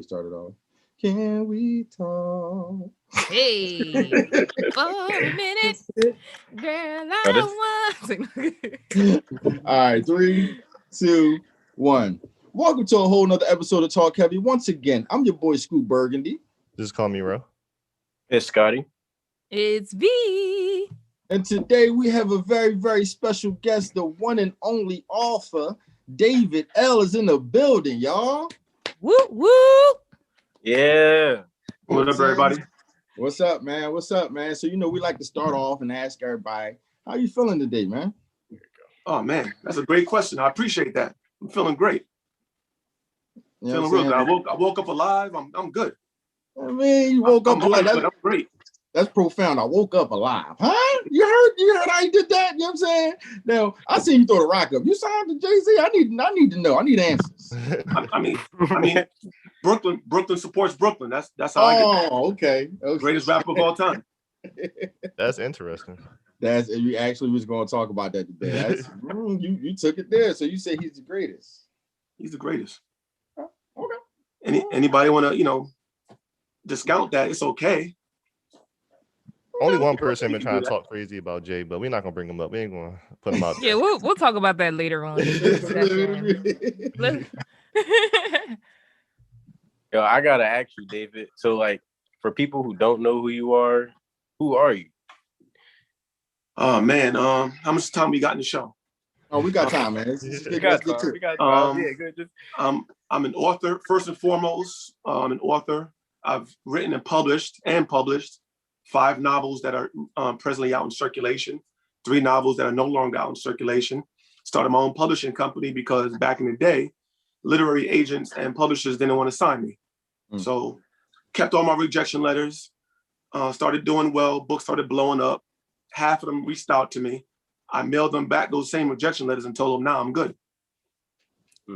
we started off. Can we talk? Hey, for a minute, girl, I want. All right, 3, 2, 1. Welcome to a whole nother episode of TalkHvy. Once again, I'm your boy Scoot Burgundy. Just call me Ro. It's Scotty. It's V. And today we have a very, very special guest, the one and only author, David L. is in the building, y'all. Woo, woo. Yeah. What up, everybody? What's up, man? What's up, man? So, we like to start off and ask everybody, how you feeling today, man? Oh, man, that's a great question. I appreciate that. I'm feeling great. Feeling real good. I woke up alive. I'm good. I mean, you woke up alive. I'm great. That's profound. I woke up alive. Huh? You heard how you did that? You know what I'm saying? Now, I seen you throw the rock up. You signed to Jay-Z? I need to know. I need answers. I mean, Brooklyn supports Brooklyn. That's how I get. Oh, okay. Greatest rapper of all time. That's interesting. You actually was going to talk about that today. That's you took it there. So you say he's the greatest. He's the greatest. Okay. Anybody want to, discount that? It's okay. Only one person been trying to talk crazy about Jay, but we're not gonna bring him up. We ain't gonna put him out there. Yeah, we'll talk about that later on. Yo, I gotta ask you, David. So, like, for people who don't know who you are, who are you? Oh man, how much time we got in the show? Oh, we got time, man. We got time. Yeah, good. I'm an author first and foremost. I'm an author. I've written and published 5 novels that are presently out in circulation, 3 novels that are no longer out in circulation. Started my own publishing company because back in the day, literary agents and publishers didn't want to sign me. So kept all my rejection letters, started doing well, books started blowing up. Half of them reached out to me. I mailed them back those same rejection letters and told them, nah, I'm good.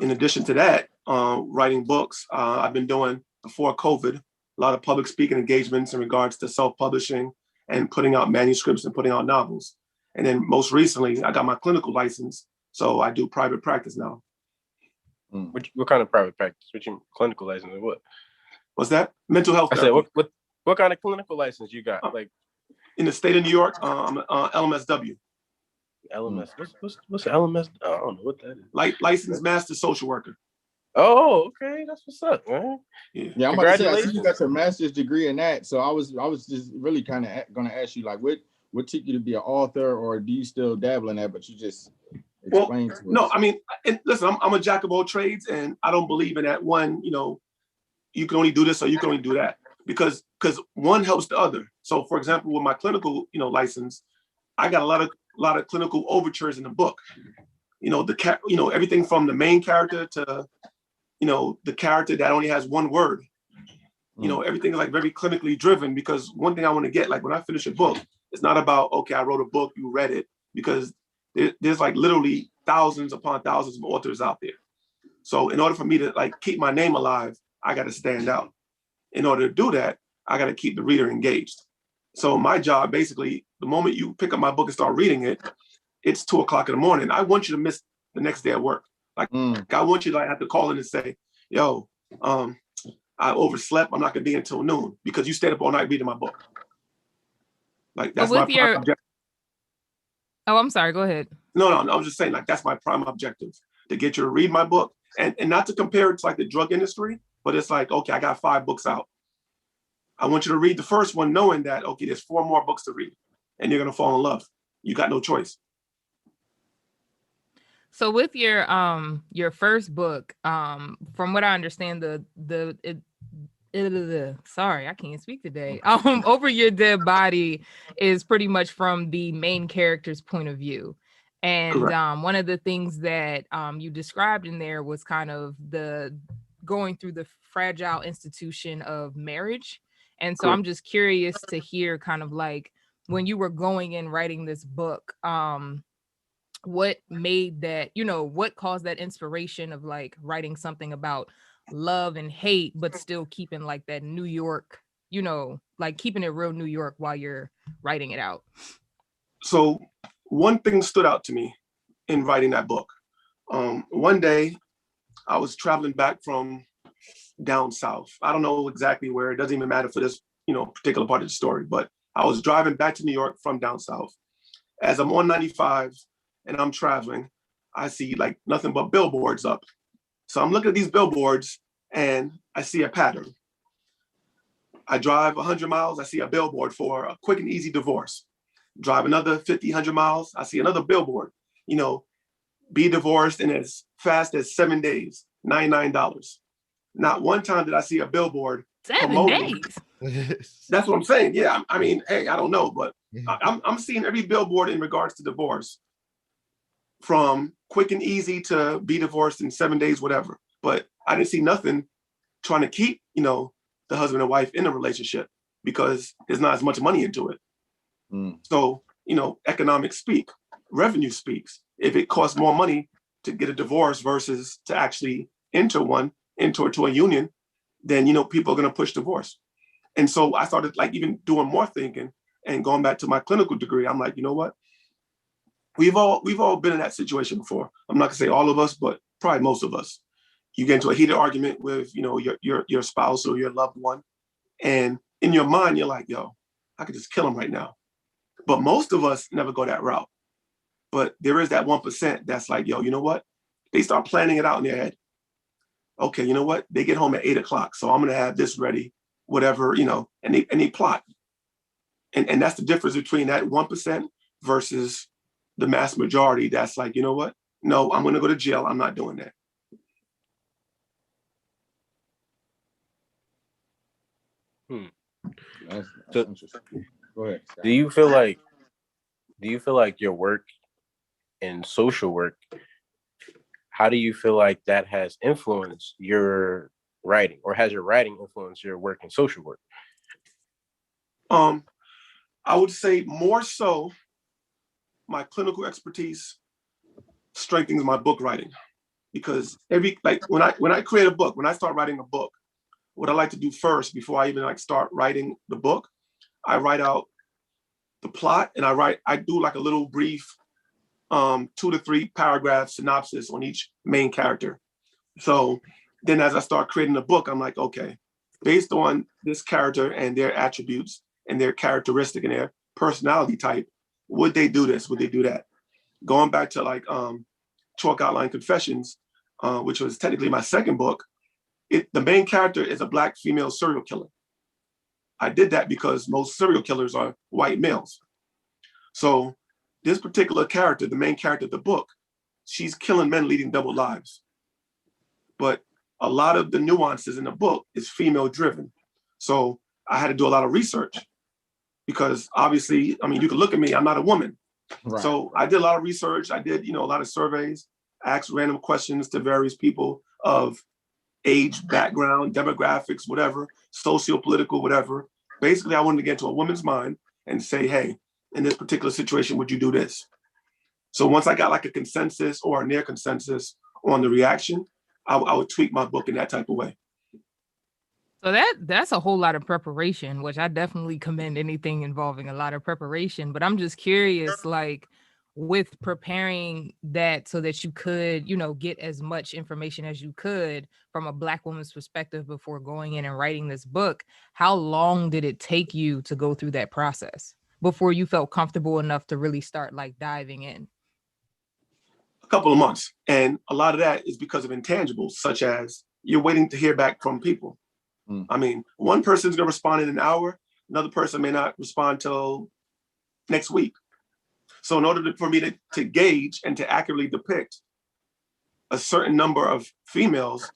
In addition to that, writing books, I've been doing before COVID, a lot of public speaking engagements in regards to self-publishing and putting out manuscripts and putting out novels. And then most recently, I got my clinical license, so I do private practice now. What kind of private practice? What you clinical license? What? What's that? Mental health. I said, what kind of clinical license you got? Like in the state of New York, I'm LMSW. LMS. What's LMS? I don't know what that is. Licensed master social worker. Oh, okay, that's what's up, man. Yeah, I'm about to say, I see you got your master's degree in that. So I was just really kind of going to ask you, like, what took you to be an author, or do you still dabble in that? But you just explain to us. No, I mean, and listen, I'm a jack of all trades, and I don't believe in that one. You can only do this or you can only do that because one helps the other. So, for example, with my clinical, license, I got a lot of clinical overtures in the book. Everything from the main character to the character that only has one word. Everything is like very clinically driven because one thing I want to get, like when I finish a book, it's not about, okay, I wrote a book, you read it, because there's like literally thousands upon thousands of authors out there. So in order for me to like keep my name alive, I got to stand out. In order to do that, I got to keep the reader engaged. So my job, basically, the moment you pick up my book and start reading it, it's 2:00 in the morning. I want you to miss the next day at work. Like, I want you to have to call in and say, yo, I overslept. I'm not going to be until noon because you stayed up all night reading my book. Like, that's my prime objective. Oh, I'm sorry. Go ahead. No, I was just saying, like, that's my prime objective, to get you to read my book. And not to compare it to, like, the drug industry, but it's like, okay, I got 5 books out. I want you to read the first one knowing that, okay, there's 4 more books to read, and you're going to fall in love. You got no choice. So with your first book, from what I understand, sorry, I can't speak today. Over Your Dead Body is pretty much from the main character's point of view. And one of the things that you described in there was kind of the going through the fragile institution of marriage. And so I'm just curious to hear kind of like when you were going and writing this book, what made that, what caused that inspiration of like writing something about love and hate, but still keeping like that New York, like keeping it real New York while you're writing it out? So one thing stood out to me in writing that book. One day I was traveling back from down south. I don't know exactly where. It doesn't even matter for this, particular part of the story. But I was driving back to New York from down south. As I'm on 95 and I'm traveling, I see like nothing but billboards up. So I'm looking at these billboards and I see a pattern. I drive 100 miles, I see a billboard for a quick and easy divorce. Drive another 50, 100 miles, I see another billboard, be divorced in as fast as 7 days, $99. Not one time did I see a billboard 7 days. That's what I'm saying. Yeah, I mean, hey, I don't know, but I'm seeing every billboard in regards to divorce, from quick and easy to be divorced in 7 days, whatever. But I didn't see nothing trying to keep, the husband and wife in a relationship, because there's not as much money into it. So, economics speak, revenue speaks. If it costs more money to get a divorce versus to actually enter a union, then, people are going to push divorce. And so I started like even doing more thinking and going back to my clinical degree. I'm like, you know what? We've all been in that situation before. I'm not gonna say all of us, but probably most of us. You get into a heated argument with, your spouse or your loved one, and in your mind, you're like, yo, I could just kill him right now. But most of us never go that route. But there is that 1% that's like, yo, you know what? They start planning it out in their head. Okay, you know what? They get home at 8 o'clock, so I'm gonna have this ready, whatever, and they plot. And that's the difference between that 1% versus the mass majority that's like, you know what? No, I'm gonna go to jail. I'm not doing that. That's So, interesting. Go ahead, Scott. Do you feel like your work in social work, how do you feel like that has influenced your writing, or has your writing influenced your work in social work? I would say more so my clinical expertise strengthens my book writing, because when I create a book, when I start writing a book, what I like to do first before I even start writing the book, I write out the plot, and I do like a little brief 2 to 3 paragraph synopsis on each main character. So then as I start creating the book, I'm like, okay, based on this character and their attributes and their characteristic and their personality type, would they do this? Would they do that? Going back to Chalk Outline Confessions, which was technically my second book, the main character is a Black female serial killer. I did that because most serial killers are white males. So this particular character, the main character of the book, she's killing men leading double lives. But a lot of the nuances in the book is female driven. So I had to do a lot of research, because obviously, I mean, you can look at me, I'm not a woman. Right. So I did a lot of research. I did, a lot of surveys, asked random questions to various people of age, background, demographics, whatever, socio-political, whatever. Basically, I wanted to get into a woman's mind and say, hey, in this particular situation, would you do this? So once I got a consensus or a near consensus on the reaction, I would tweak my book in that type of way. So that's a whole lot of preparation, which I definitely commend anything involving a lot of preparation. But I'm just curious, with preparing that so that you could, get as much information as you could from a Black woman's perspective before going in and writing this book, how long did it take you to go through that process before you felt comfortable enough to really start diving in? A couple of months. And a lot of that is because of intangibles, such as you're waiting to hear back from people. I mean, one person's going to respond in an hour. Another person may not respond till next week. So in order for me to gauge and to accurately depict a certain number of females,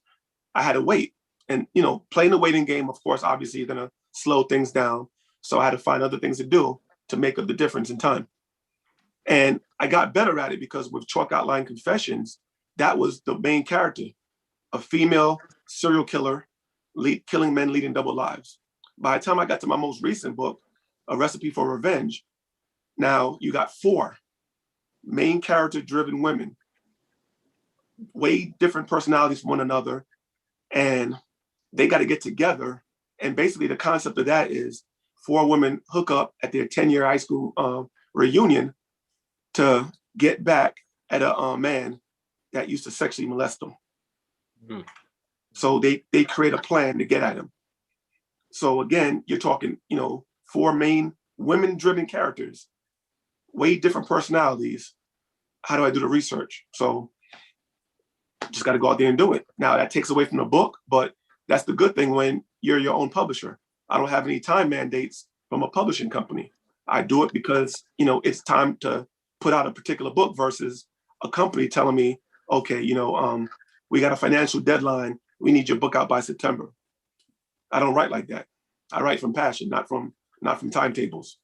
I had to wait. And, playing the waiting game, of course, obviously you're going to slow things down. So I had to find other things to do to make up the difference in time. And I got better at it because with Chalk Outline Confessions, that was the main character, a female serial killer, killing men leading double lives. By the time I got to my most recent book, A Recipe for Revenge, now you got 4 main character-driven women, way different personalities from one another, and they got to get together. And basically the concept of that is 4 women hook up at their 10-year high school reunion to get back at a man that used to sexually molest them. So they create a plan to get at him. So again, you're talking, 4 main women-driven characters, way different personalities. How do I do the research? So just got to go out there and do it. Now that takes away from the book, but that's the good thing when you're your own publisher. I don't have any time mandates from a publishing company. I do it because, it's time to put out a particular book versus a company telling me, okay, we got a financial deadline. We need your book out by September. I don't write like that. I write from passion, not from timetables.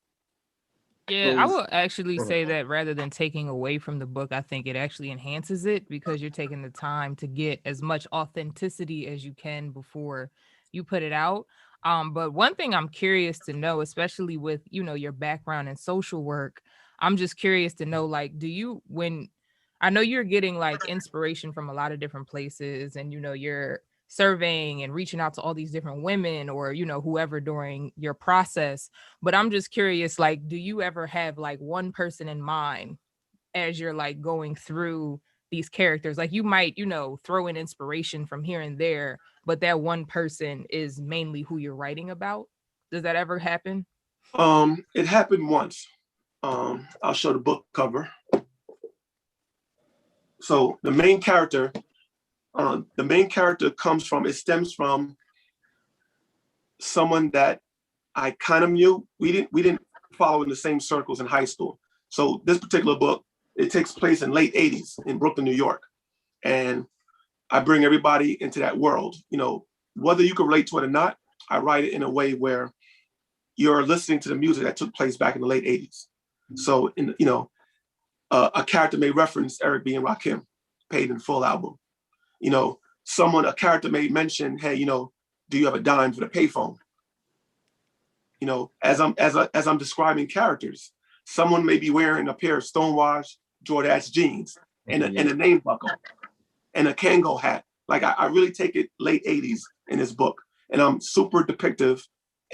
Yeah, I will actually say that rather than taking away from the book, I think it actually enhances it because you're taking the time to get as much authenticity as you can before you put it out. But one thing I'm curious to know, especially with, your background in social work, I'm just curious to know, like, when I know you're getting like inspiration from a lot of different places and, you're surveying and reaching out to all these different women or, whoever during your process. But I'm just curious, like, do you ever have like one person in mind as you're like going through these characters? Like you might, throw in inspiration from here and there, but that one person is mainly who you're writing about. Does that ever happen? It happened once. I'll show the book cover. So the main character stems from someone that I kind of knew. We didn't follow in the same circles in high school. So this particular book, it takes place in late 80s in Brooklyn, New York. And I bring everybody into that world. Whether you can relate to it or not, I write it in a way where you're listening to the music that took place back in the late 80s. So, a character may reference Eric B. and Rakim, Paid in Full album. A character may mention, hey, do you have a dime for the payphone? As I'm describing characters, someone may be wearing a pair of stonewashed Jordache jeans and a name buckle and a Kango hat. Like I really take it late 80s in this book, and I'm super depictive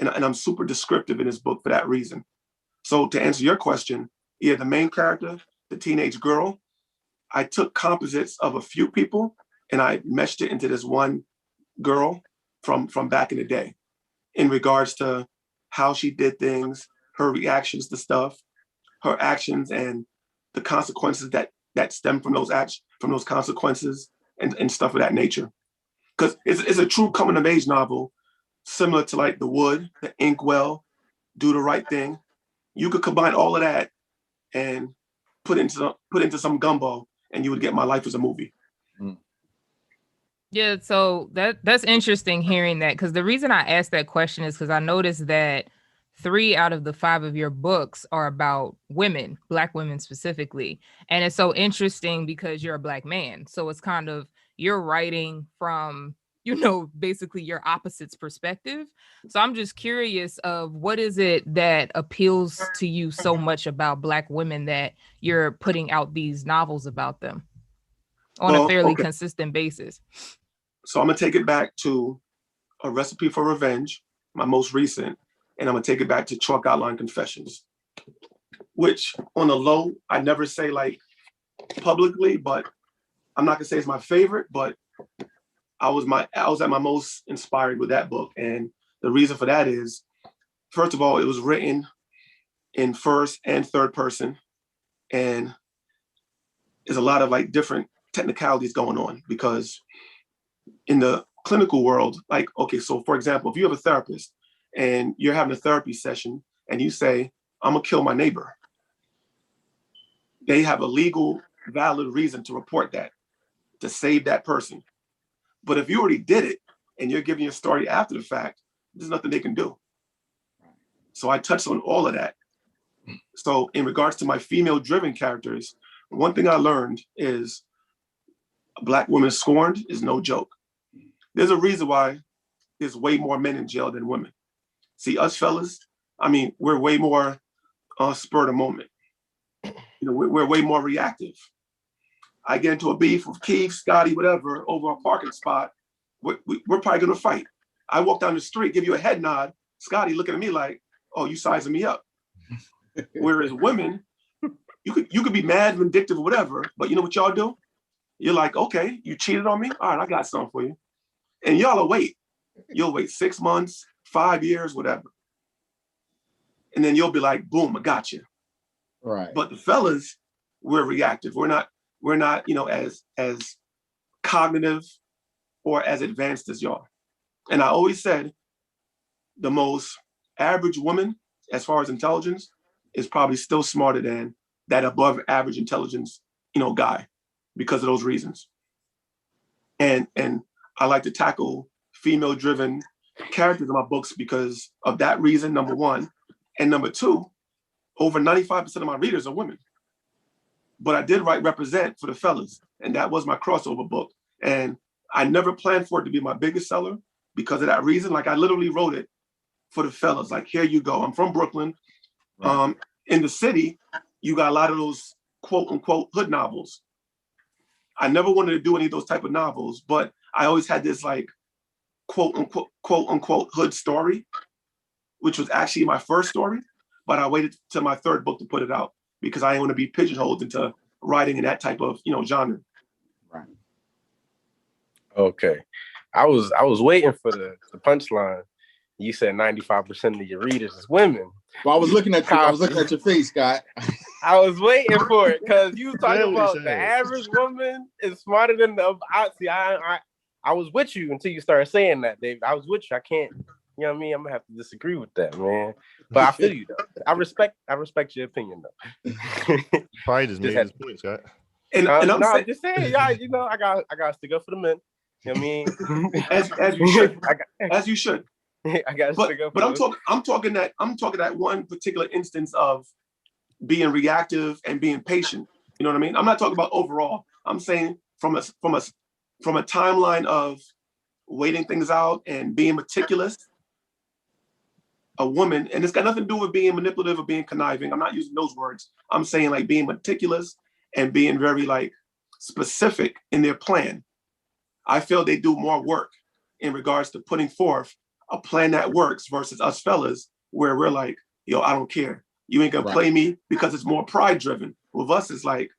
and I'm super descriptive in this book for that reason. So to answer your question, yeah, the main character, the teenage girl, I took composites of a few people and I meshed it into this one girl from back in the day in regards to how she did things, her reactions to stuff, her actions and the consequences that stem from those consequences and stuff of that nature. Because it's a true coming of age novel, similar to like The Wood, The Inkwell, Do the Right Thing. You could combine all of that and put into some gumbo, and you would get My Life as a Movie. Yeah, so that's interesting hearing that, because the reason I asked that question is because I noticed that 3 out of the 5 of your books are about women, Black women specifically. And it's so interesting because you're a Black man. So it's kind of, you're writing from, basically your opposite's perspective. So I'm just curious of what is it that appeals to you so much about Black women that you're putting out these novels about them on a fairly consistent basis? So I'm going to take it back to A Recipe for Revenge, my most recent, and I'm going to take it back to Chalk Outline Confessions, which on the low, I never say like publicly, but I'm not going to say it's my favorite, but I was at my most inspired with that book. And the reason for that is, first of all, it was written in first and third person, and there's a lot of like different technicalities going on because in the clinical world, like, okay, so for example, if you have a therapist and you're having a therapy session and you say, I'm gonna kill my neighbor, they have a legal, valid reason to report that, to save that person. But if you already did it and you're giving your story after the fact, there's nothing they can do. So I touched on all of that. So in regards to my female-driven characters, one thing I learned is Black women scorned is no joke. There's a reason why there's way more men in jail than women. See, us fellas, we're way more spur of the moment. We're way more reactive. I get into a beef with Keith, Scotty, whatever, over a parking spot, we're probably gonna fight. I walk down the street, give you a head nod, Scotty looking at me like, oh, you sizing me up. Whereas women, you could be mad, vindictive, or whatever, but you know what y'all do? You're like, okay, you cheated on me? All right, I got something for you. And y'all will wait. You'll wait 6 months, 5 years, whatever. And then you'll be like, boom, I got you. Right. But the fellas, we're reactive. We're not, as cognitive or as advanced as y'all. And I always said the most average woman, as far as intelligence, is probably still smarter than that above average intelligence, guy, because of those reasons. And I like to tackle female-driven characters in my books because of that reason, number one. And number two, over 95% of my readers are women. But I did write Represent for the fellas, and that was my crossover book. And I never planned for it to be my biggest seller because of that reason. Like, I literally wrote it for the fellas. Like, here you go. I'm from Brooklyn. Right. In the city, you got a lot of those quote unquote hood novels. I never wanted to do any of those type of novels, but I always had this like quote unquote hood story, which was actually my first story, but I waited till my third book to put it out because I didn't want to be pigeonholed into writing in that type of, genre. Right. Okay. I was waiting for the punchline. You said 95% of your readers is women. Well, I was looking at your face, Scott. I was waiting for it because you was talking about the average woman is smarter than the. I was with you until you started saying that, Dave. I was with you. I can't. You know what I mean? I'm gonna have to disagree with that, man. But I feel you though. I respect your opinion though. Probably just made his point, Scott. And I'm just saying, yeah. I got to stick up for the men. You know what I mean? as you should. As you should. I got to stick up. But I'm talking that one particular instance of being reactive and being patient. You know what I mean? I'm not talking about overall. I'm saying from a timeline of waiting things out and being meticulous. A woman, and it's got nothing to do with being manipulative or being conniving. I'm not using those words. I'm saying like being meticulous and being very like specific in their plan. I feel they do more work in regards to putting forth a plan that works versus us fellas where we're like, yo, I don't care. You ain't gonna play me because it's more pride driven. With us, it's like,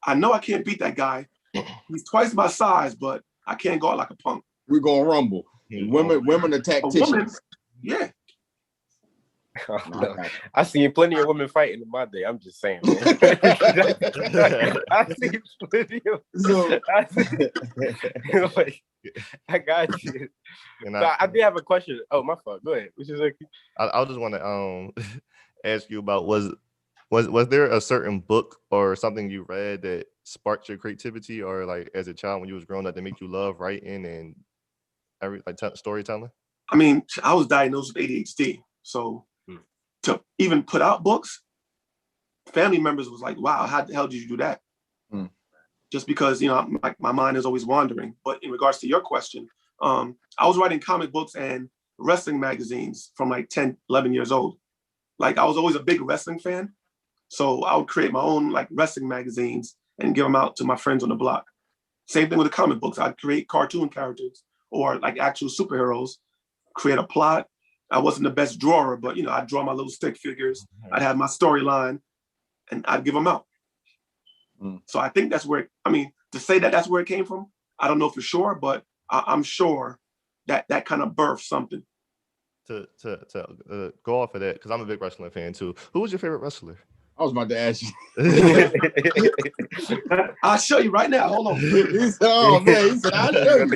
I know I can't beat that guy. He's twice my size, but I can't go out like a punk. We're gonna rumble. Women are tacticians. Yeah. Oh, no. I seen plenty of women fighting in my day. I'm just saying, man. I seen plenty of. I got you. I did have a question. Oh, my fault. Go ahead. Which is like, I just want to ask you about was there a certain book or something you read that sparked your creativity, or like as a child when you was growing up that make you love writing and storytelling? I mean, I was diagnosed with ADHD, so to even put out books, family members was like, wow, how the hell did you do that? Just because, my mind is always wandering. But in regards to your question, I was writing comic books and wrestling magazines from like 10, 11 years old. Like I was always a big wrestling fan. So I would create my own like wrestling magazines and give them out to my friends on the block. Same thing with the comic books. I'd create cartoon characters or like actual superheroes, create a plot. I wasn't the best drawer, but I'd draw my little stick figures. I'd have my storyline and I'd give them out. So I think that's where, to say that that's where it came from, I don't know for sure, but I'm sure that kind of birthed something. To go off of that, because I'm a big wrestling fan too. Who was your favorite wrestler? I was about to ask you. I'll show you right now. Hold on. He said, "Oh man," he said, "I'll show you."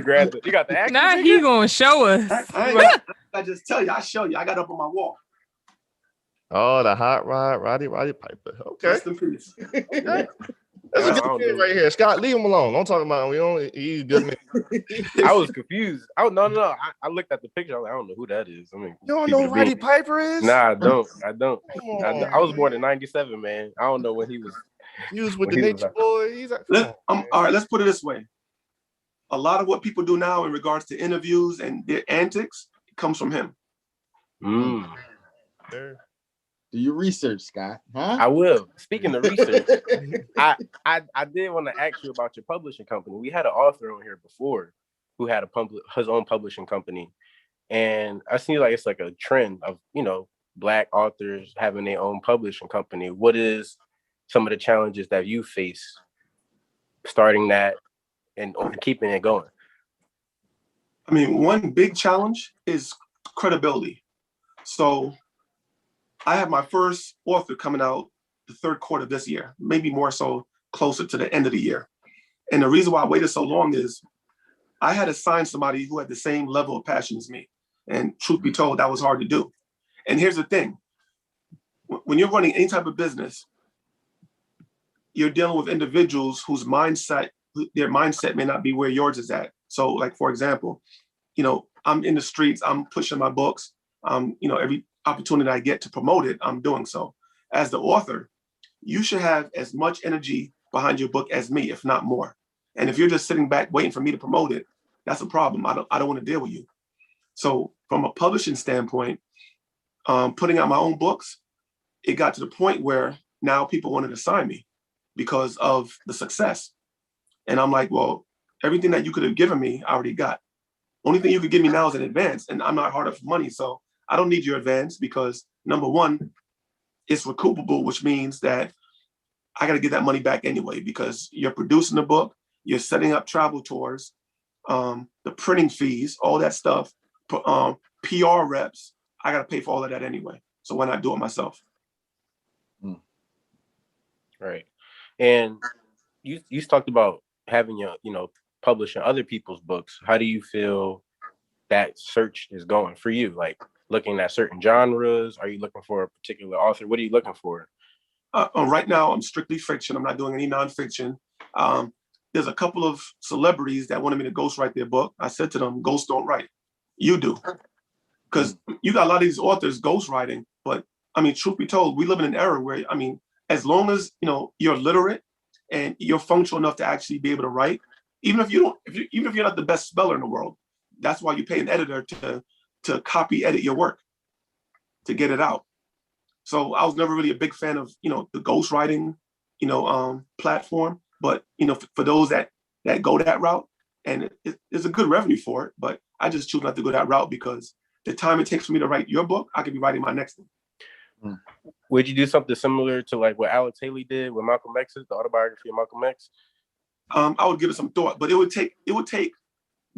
You got the action. Now he gonna show us. I just tell you. I'll show you. I got up on my wall. Oh, the hot rod, Roddy Piper. Okay. Rest in peace. Okay. That's a good kid right here. Scott, leave him alone. Don't talk about him. He's good man. I was confused. No. I looked at the picture. I was like, I don't know who that is. You don't know who Roddy Piper is? Nah, I don't. I was born in 97, man. I don't know when he was. He was with the Nature Boy. All right, let's put it this way. A lot of what people do now in regards to interviews and their antics comes from him. Sure. Do your research, Scott? Huh? I will. Speaking of research, I did want to ask you about your publishing company. We had an author on here before who had his own publishing company, and I see like it's like a trend of Black authors having their own publishing company. What is some of the challenges that you face starting that and keeping it going? I mean, one big challenge is credibility. So I have my first author coming out the third quarter of this year, maybe more so closer to the end of the year. And the reason why I waited so long is I had to sign somebody who had the same level of passion as me. And truth be told, that was hard to do. And here's the thing. When you're running any type of business, you're dealing with individuals whose their mindset may not be where yours is at. So like, for example, I'm in the streets, I'm pushing my books. Every opportunity I get to promote it, I'm doing so. As the author, you should have as much energy behind your book as me, if not more. And if you're just sitting back waiting for me to promote it, that's a problem. I don't want to deal with you. So from a publishing standpoint, putting out my own books, it got to the point where now people wanted to sign me because of the success. And I'm like, well, everything that you could have given me, I already got. Only thing you could give me now is an advance, and I'm not hard up for money. So I don't need your advance because number one, it's recoupable, which means that I got to get that money back anyway, because you're producing the book, you're setting up travel tours, the printing fees, all that stuff, PR reps, I got to pay for all of that anyway. So why not do it myself? Right. And you talked about having publishing other people's books. How do you feel that search is going for you? Like looking at certain genres? Are you looking for a particular author? What are you looking for? Right now, I'm strictly fiction. I'm not doing any nonfiction. There's a couple of celebrities that wanted me to ghostwrite their book. I said to them, ghosts don't write. You do. Because you got a lot of these authors ghostwriting. But I mean, truth be told, we live in an era where, I mean, as long as you're literate and you're functional enough to actually be able to write, even if you're not the best speller in the world, that's why you pay an editor to copy edit your work, to get it out. So I was never really a big fan of the ghostwriting platform, but for those that go that route, and it's a good revenue for it, but I just choose not to go that route because the time it takes for me to write your book, I could be writing my next one. Would you do something similar to like what Alex Haley did with Malcolm X's, the autobiography of Malcolm X? I would give it some thought, but it would take,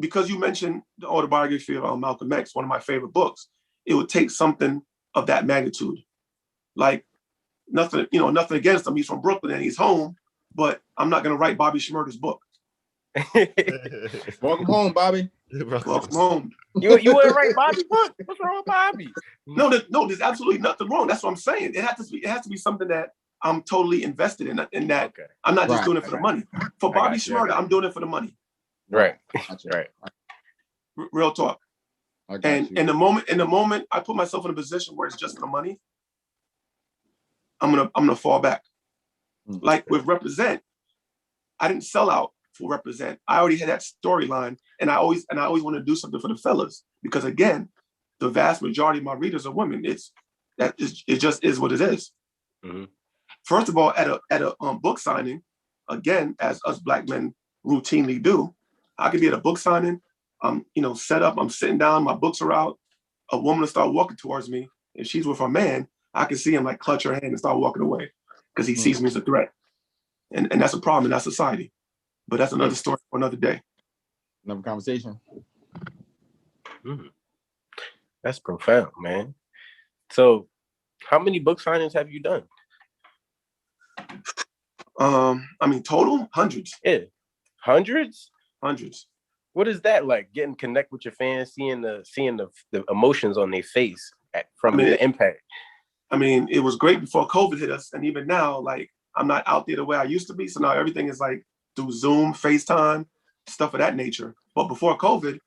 because you mentioned the autobiography of Malcolm X, one of my favorite books, it would take something of that magnitude. Like nothing against him. He's from Brooklyn and he's home, but I'm not going to write Bobby Shmurda's book. Welcome home, Bobby. Welcome home. You wouldn't write Bobby's book? What's wrong with Bobby? No, there's absolutely nothing wrong. That's what I'm saying. It has to be something that I'm totally invested in. In that, okay. I'm not just doing it for the money. For Bobby Shmurda, I'm doing it for the money. Right. Right. Real talk. And in the moment I put myself in a position where it's just for the money, I'm gonna fall back. Like with Represent, I didn't sell out for Represent. I already had that storyline, and I always want to do something for the fellas because again, the vast majority of my readers are women. It just is what it is. Mm-hmm. First of all, at a book signing, again, as us Black men routinely do, I could be at a book signing. I'm set up. I'm sitting down. My books are out. A woman will start walking towards me. If she's with her man, I can see him like clutch her hand and start walking away because he sees me as a threat. And that's a problem in our society. But that's another story for another day. Another conversation. That's profound, man. So how many book signings have you done? I mean, total hundreds. Yeah. Hundreds? Hundreds. What is that like? Getting connect with your fans, seeing the emotions on their face from the impact. I mean, it was great before COVID hit us, and even now, like I'm not out there the way I used to be. So now everything is like through Zoom, FaceTime, stuff of that nature. But before COVID,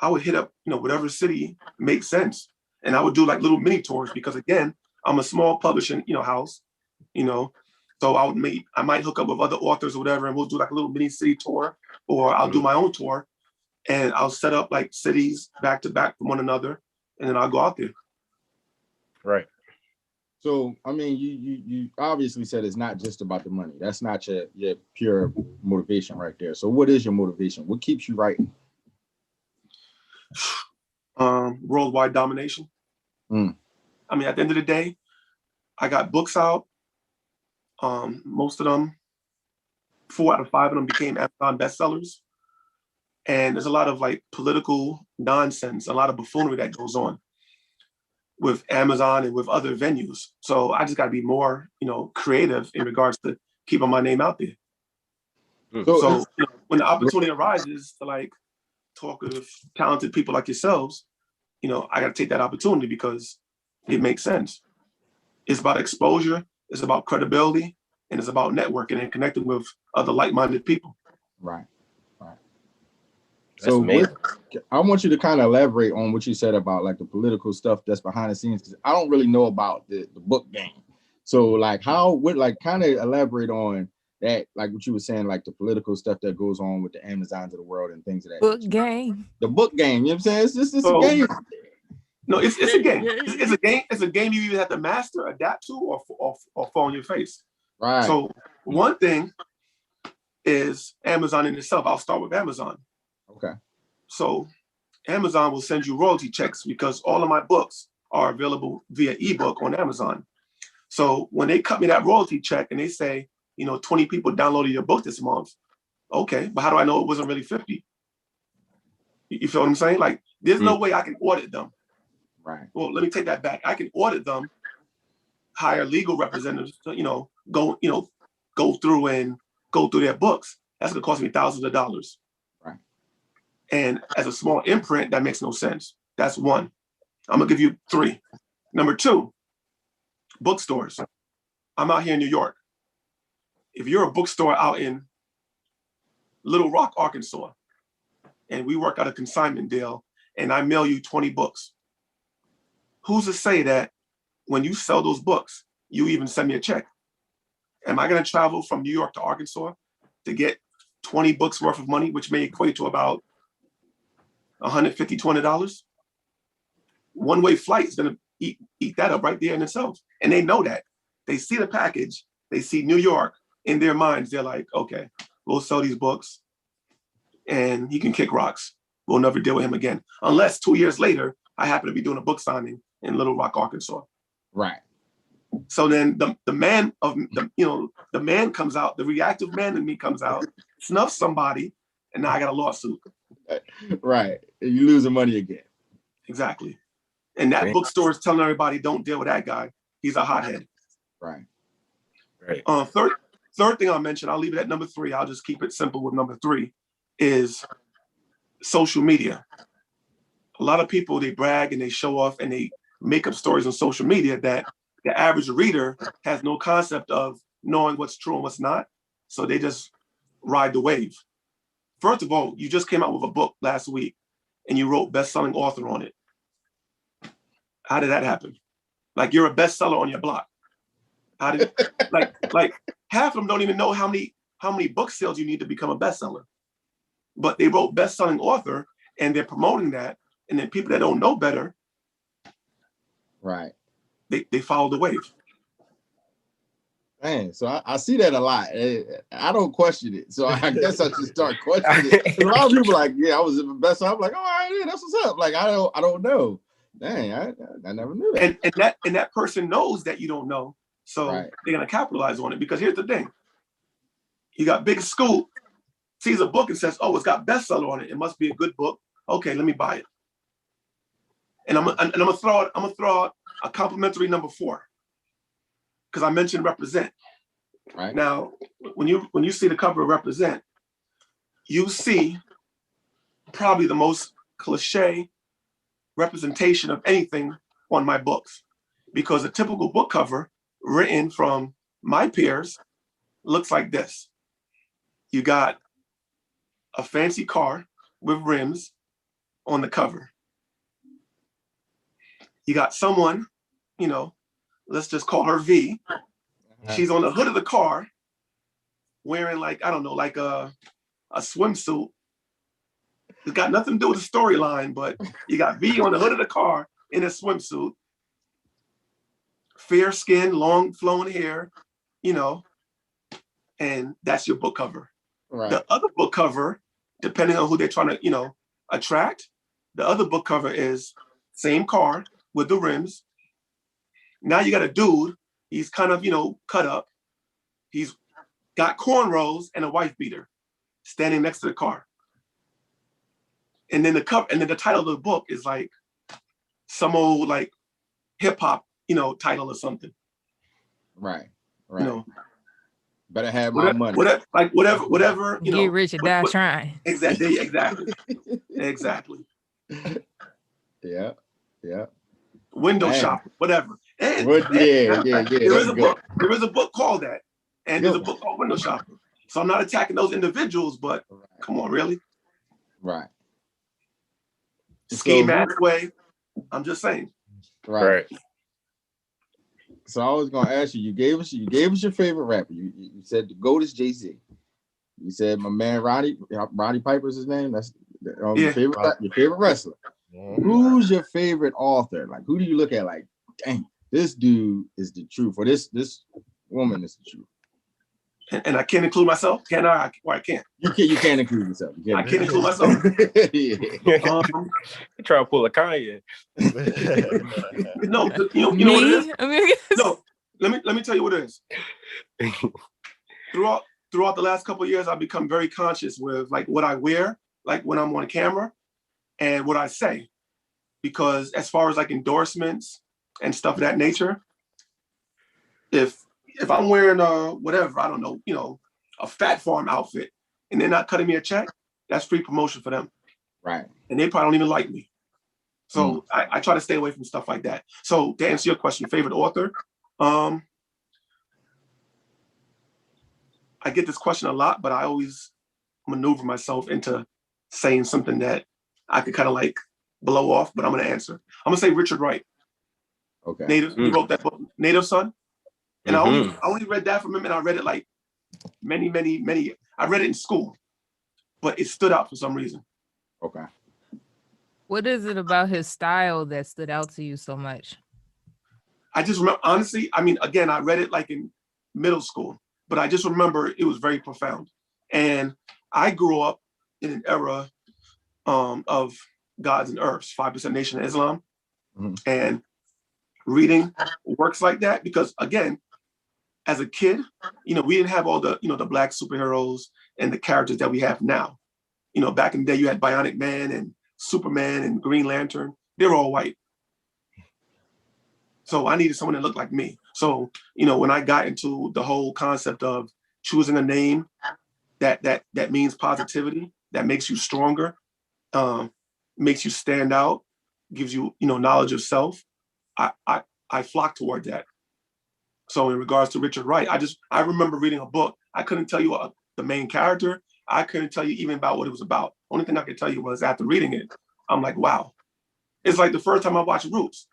I would hit up whatever city makes sense, and I would do like little mini tours because again, I'm a small publishing house, So I might hook up with other authors or whatever, and we'll do like a little mini city tour, or I'll do my own tour, and I'll set up like cities back to back from one another, and then I'll go out there. Right. So I mean, you obviously said it's not just about the money. That's not your pure motivation right there. So what is your motivation? What keeps you writing? Worldwide domination. I mean, at the end of the day, I got books out. Most of them, 4 out of 5 of them became Amazon bestsellers. And there's a lot of like political nonsense, a lot of buffoonery that goes on with Amazon and with other venues. So I just got to be more, creative in regards to keeping my name out there. So when the opportunity arises to like talk with talented people like yourselves, I got to take that opportunity because it makes sense. It's about exposure, it's about credibility, and it's about networking and connecting with other like-minded people. Right. So I want you to kind of elaborate on what you said about like the political stuff that's behind the scenes, because I don't really know about the book game. So like kind of elaborate on that, like what you were saying, like the political stuff that goes on with the Amazons of the world and things of that. Book game. The book game, you know what I'm saying? It's just a game. No, it's a game. It's a game. It's a game you either have to master, adapt to, or fall on your face. Right. So one thing is Amazon in itself. I'll start with Amazon. Okay. So Amazon will send you royalty checks because all of my books are available via ebook on Amazon. So when they cut me that royalty check and they say, 20 people downloaded your book this month, okay, but how do I know it wasn't really 50? You feel what I'm saying? Like, there's no way I can audit them. Right. Well, let me take that back. I can audit them, hire legal representatives to, go through their books. That's gonna cost me thousands of dollars. Right. And as a small imprint, that makes no sense. That's one. I'm gonna give you 3. Number 2, bookstores. I'm out here in New York. If you're a bookstore out in Little Rock, Arkansas, and we work out a consignment deal and I mail you 20 books, who's to say that when you sell those books, you even send me a check? Am I going to travel from New York to Arkansas to get 20 books worth of money, which may equate to about $150, $200? One-way flight is going to eat that up right there in itself. And they know that. They see the package, they see New York. In their minds, they're like, okay, we'll sell these books and he can kick rocks. We'll never deal with him again. Unless 2 years later, I happen to be doing a book signing in Little Rock, Arkansas. Right. So then the man comes out, the reactive man in me comes out, snuffs somebody, and now I got a lawsuit. Right. You're losing money again. Exactly. And that bookstore is telling everybody, don't deal with that guy. He's a hothead. Right. Third thing I'll mention, I'll leave it at number 3. I'll just keep it simple with number 3, is social media. A lot of people, they brag and they show off and they make up stories on social media that the average reader has no concept of knowing what's true and what's not. So they just ride the wave. First of all, you just came out with a book last week and you wrote best-selling author on it. How did that happen? Like, you're a bestseller on your block. How did like half of them don't even know how many book sales you need to become a bestseller. But they wrote best-selling author and they're promoting that. And then people that don't know better, right, they follow the wave. Man, so I see that a lot. I don't question it. So I guess I should start questioning it. A lot of people like, yeah, I was the best. I'm like, all right, yeah, that's what's up. Like, I don't know. Dang, I never knew that. And that person knows that you don't know. So they're gonna capitalize on it, because here's the thing. You got Big Scoop, sees a book and says, oh, it's got bestseller on it. It must be a good book. Okay, let me buy it. And I'm gonna throw out a complimentary number 4. Because I mentioned Represent. Right. Now, when you see the cover of Represent, you see probably the most cliche representation of anything on my books. Because a typical book cover written from my peers looks like this. You got a fancy car with rims on the cover. You got someone, let's just call her V. She's on the hood of the car wearing like a swimsuit. It's got nothing to do with the storyline, but you got V on the hood of the car in a swimsuit, fair skin, long flowing hair, and that's your book cover. Right. The other book cover, depending on who they're trying to, attract, the other book cover is same car with the rims. Now you got a dude, he's kind of, cut up. He's got cornrows and a wife beater standing next to the car. And then the cover, and then the title of the book is like some old like hip hop, title or something. Right. You know, better have my money. Whatever. Get rich or die trying. Exactly. Exactly. Yeah. Window shop, whatever. And yeah. There is a book called that, and there's a book called Window Shopper. So I'm not attacking those individuals, but come on, really? Right. Ski mask way. I'm just saying. Right. So I was gonna ask you. You gave us your favorite rapper. You said the GOAT is Jay-Z. You said my man Roddy Piper's his name. That's your favorite wrestler. Mm-hmm. Who's your favorite author? Like, who do you look at? Like, dang, this dude is the truth, or this woman is the truth. And I can't include myself. Can I? Or I can't. You can't include yourself. I can't include myself. You try to pull a Kanye. No, you know what it is? No, let me tell you what it is. Throughout the last couple of years, I've become very conscious with like what I wear, like when I'm on camera, and what I say. Because as far as like endorsements and stuff of that nature, if I'm wearing whatever, I don't know, a Fat Farm outfit, and they're not cutting me a check, that's free promotion for them. Right. And they probably don't even like me. So I try to stay away from stuff like that. So to answer your question, favorite author, I get this question a lot, but I always maneuver myself into saying something that I could kind of like blow off, but I'm going to answer. I'm going to say Richard Wright. Okay. He wrote that book, Native Son. And I only read that from him, and I read it like many. I read it in school, but it stood out for some reason. Okay. What is it about his style that stood out to you so much? I just remember, honestly, I mean, again, I read it like in middle school, but I just remember it was very profound. And I grew up in an era of Gods and Earths, 5% Nation of Islam, and reading works like that because, again, as a kid, we didn't have all the, the Black superheroes and the characters that we have now. Back in the day, you had Bionic Man and Superman and Green Lantern. They were all white. So I needed someone that looked like me. So, when I got into the whole concept of choosing a name that means positivity, that makes you stronger, makes you stand out, gives you, knowledge of self, I flock toward that. So in regards to Richard Wright, I remember reading a book. I couldn't tell you the main character. I couldn't tell you even about what it was about. Only thing I could tell you was after reading it, I'm like, wow. It's like the first time I watched Roots.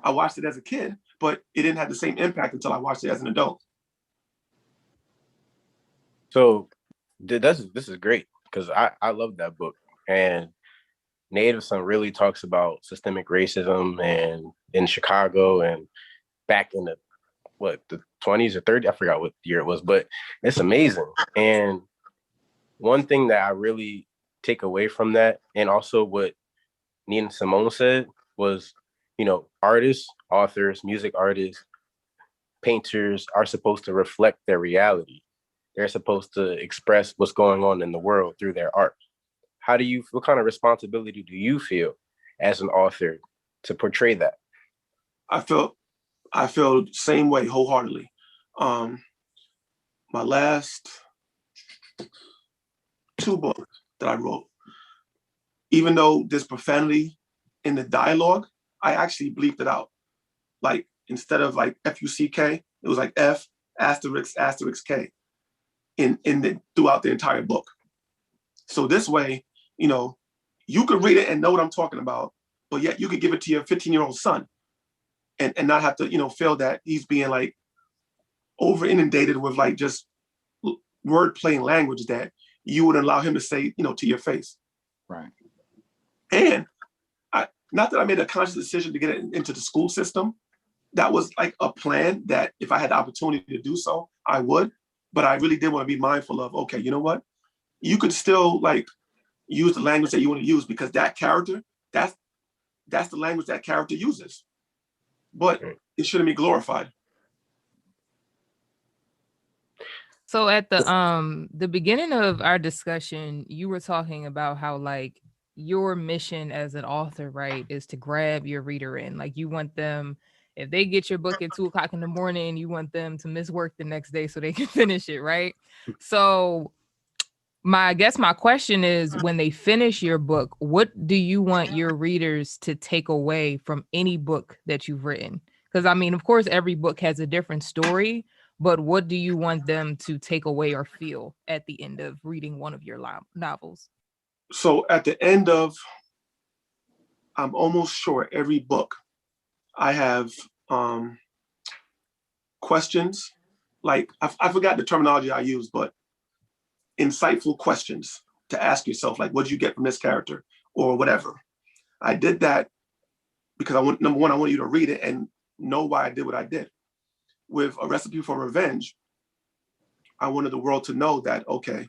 I watched it as a kid, but it didn't have the same impact until I watched it as an adult. So this is great because I love that book. And Native Son really talks about systemic racism and in Chicago and back in the 20s or 30s, I forgot what year it was, but it's amazing. And one thing that I really take away from that, and also what Nina Simone said was, artists, authors, music artists, painters are supposed to reflect their reality. They're supposed to express what's going on in the world through their art. What kind of responsibility do you feel as an author to portray that? I feel the same way wholeheartedly. My last 2 books that I wrote, even though there's profanity in the dialogue, I actually bleeped it out. Like instead of like F-U-C-K, it was like F *** K throughout the entire book. So this way, you could read it and know what I'm talking about, but yet you could give it to your 15-year-old son and not have to, feel that he's being like over inundated with like just word playing language that you would allow him to say, to your face. Right. And not that I made a conscious decision to get it into the school system. That was like a plan that if I had the opportunity to do so, I would. But I really did want to be mindful of, okay, you know what? You could still like use the language that you want to use because that character, that's the language that character uses. But it shouldn't be glorified. So at the beginning of our discussion, you were talking about how like your mission as an author, right, is to grab your reader in. Like you want them, if they get your book at 2:00 in the morning, you want them to miss work the next day so they can finish it, right? So I guess my question is, when they finish your book, what do you want your readers to take away from any book that you've written? Because I mean, of course, every book has a different story, but what do you want them to take away or feel at the end of reading one of your novels? So at the end of, I'm almost sure every book, I have questions. Like I forgot the terminology I use, but insightful questions to ask yourself, like, what did you get from this character or whatever. I did that because number one, I want you to read it and know why I did what I did. With A Recipe for Revenge, I wanted the world to know that, okay,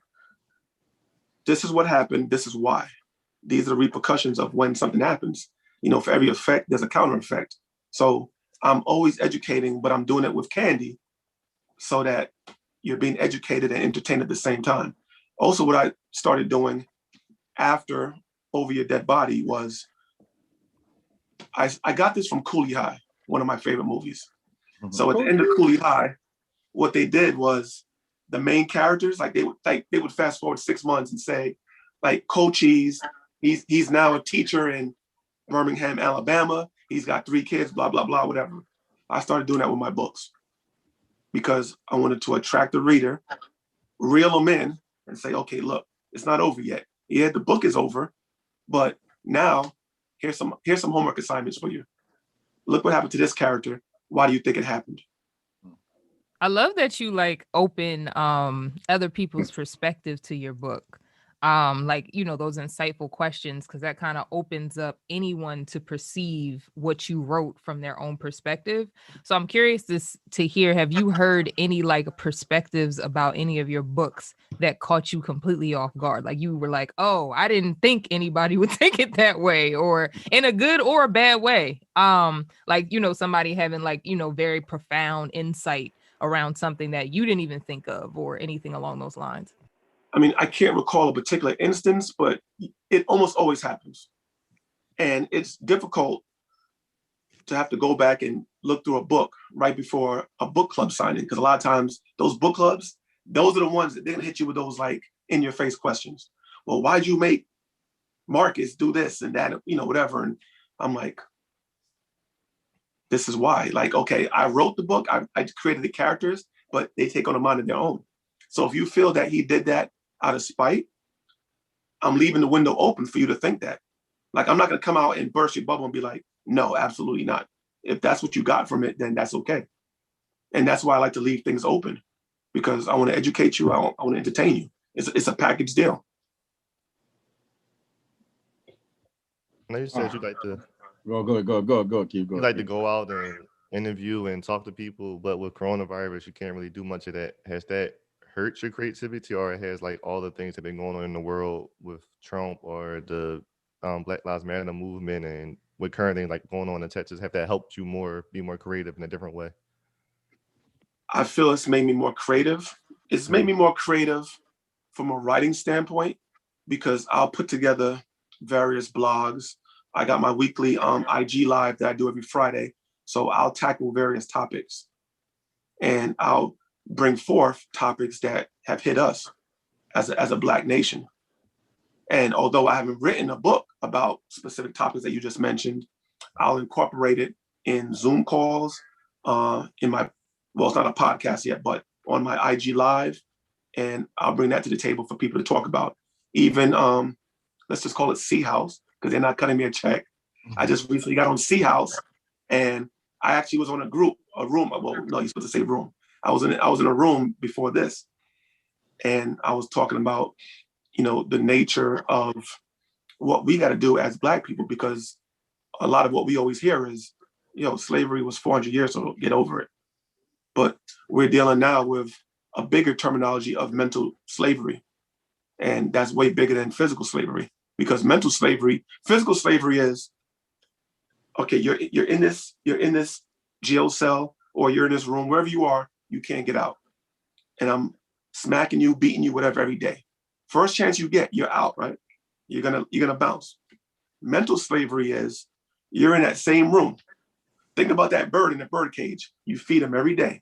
this is what happened, this is why. These are the repercussions of when something happens. You know, for every effect, there's a counter effect. So I'm always educating, but I'm doing it with candy so that you're being educated and entertained at the same time. Also, what I started doing after Over Your Dead Body was, I got this from TalkHvy, one of my favorite movies. So at the end of TalkHvy, what they did was the main characters, they would fast forward 6 months and say, like Cochise, he's now a teacher in Birmingham, Alabama. He's got 3 kids, blah, blah, blah, whatever. I started doing that with my books because I wanted to attract the reader, reel them in and say, okay, look, it's not over yet. Yeah, the book is over, but now here's some homework assignments for you. Look what happened to this character. Why do you think it happened? I love that you open other people's perspective to your book. Those insightful questions, because that kind of opens up anyone to perceive what you wrote from their own perspective. So I'm curious to hear, have you heard any perspectives about any of your books that caught you completely off guard? Like you were like, oh, I didn't think anybody would take it that way, or in a good or a bad way. Somebody having very profound insight around something that you didn't even think of or anything along those lines. I mean, I can't recall a particular instance, but it almost always happens. And it's difficult to have to go back and look through a book right before a book club signing, because a lot of times those book clubs, those are the ones that they're gonna hit you with those in your face questions. Well, why'd you make Marcus do this and that, whatever. And I'm like, this is why. Okay, I wrote the book, I created the characters, but they take on a mind of their own. So if you feel that he did that out of spite, I'm leaving the window open for you to think that. I'm not gonna come out and burst your bubble and be like, no, absolutely not. If that's what you got from it, then that's okay. And that's why I like to leave things open, because I want to educate you, I want to entertain you. It's a package deal. Now you said you like to go, keep going. You like to go out and interview and talk to people, but with coronavirus, you can't really do much of that. Has that hurt your creativity, or it has all the things that have been going on in the world with Trump or the Black Lives Matter movement and with current things going on in Texas, have that helped you be more creative in a different way? I feel it's made me more creative. It's made me more creative from a writing standpoint, because I'll put together various blogs. I got my weekly IG live that I do every Friday. So I'll tackle various topics and I'll bring forth topics that have hit us as a Black nation. And although I haven't written a book about specific topics that you just mentioned, I'll incorporate it in Zoom calls, it's not a podcast yet, but on my IG live. And I'll bring that to the table for people to talk about. Even, let's just call it C House, because they're not cutting me a check. I just recently got on C House, and I actually was on a room. Well, no, you're supposed to say room. I was in a room before this, and I was talking about, the nature of what we got to do as Black people, because a lot of what we always hear is, slavery was 400 years, so get over it. But we're dealing now with a bigger terminology of mental slavery, and that's way bigger than physical slavery, because physical slavery is, okay, you're in this jail cell, or you're in this room, wherever you are, you can't get out. And I'm smacking you, beating you, whatever, every day. First chance you get, you're out, right? you're gonna bounce. Mental slavery is you're in that same room. Think about that bird in the bird cage. You feed them every day.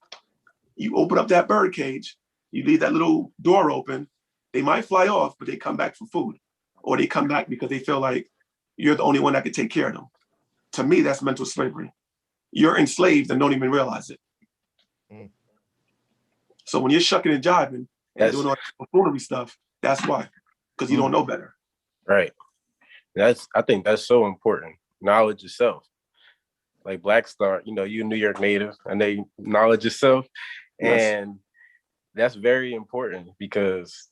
You open up that bird cage, you leave that little door open. They might fly off, but they come back for food, or they come back because they feel like you're the only one that can take care of them. To me, that's mental slavery. You're enslaved and don't even realize it. So when you're shucking and jiving and doing all that buffoonery stuff, that's why, because you don't know better. Right. I think that's so important. Knowledge yourself. Like Black Star, you know, you a New York native, and they knowledge yourself. Yes. And that's very important because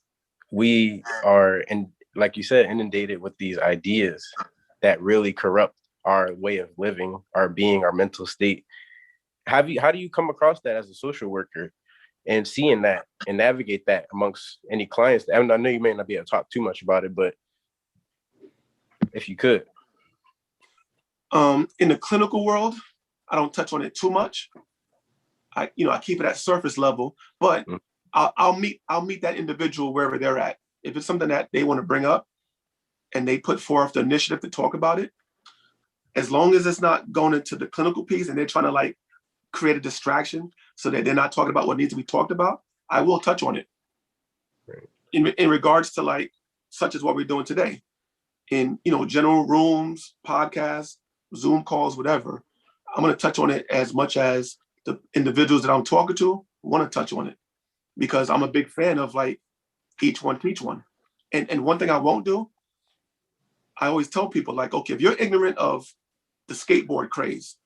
we are, and like you said, inundated with these ideas that really corrupt our way of living, our being, our mental state. How do you come across that as a social worker and seeing that and navigate that amongst any clients? I know you may not be able to talk too much about it, but if you could. In the clinical world, I don't touch on it too much. I keep it at surface level, but I'll meet that individual wherever they're at. If it's something that they want to bring up and they put forth the initiative to talk about it, as long as it's not going into the clinical piece and they're trying to like create a distraction so that they're not talking about what needs to be talked about, I will touch on it. Right. In regards to like, such as what we're doing today, in general rooms, podcasts, Zoom calls, whatever, I'm going to touch on it as much as the individuals that I'm talking to want to touch on it, because I'm a big fan of like each one teach one. And one thing I won't do, I always tell people like, okay, if you're ignorant of the skateboard craze,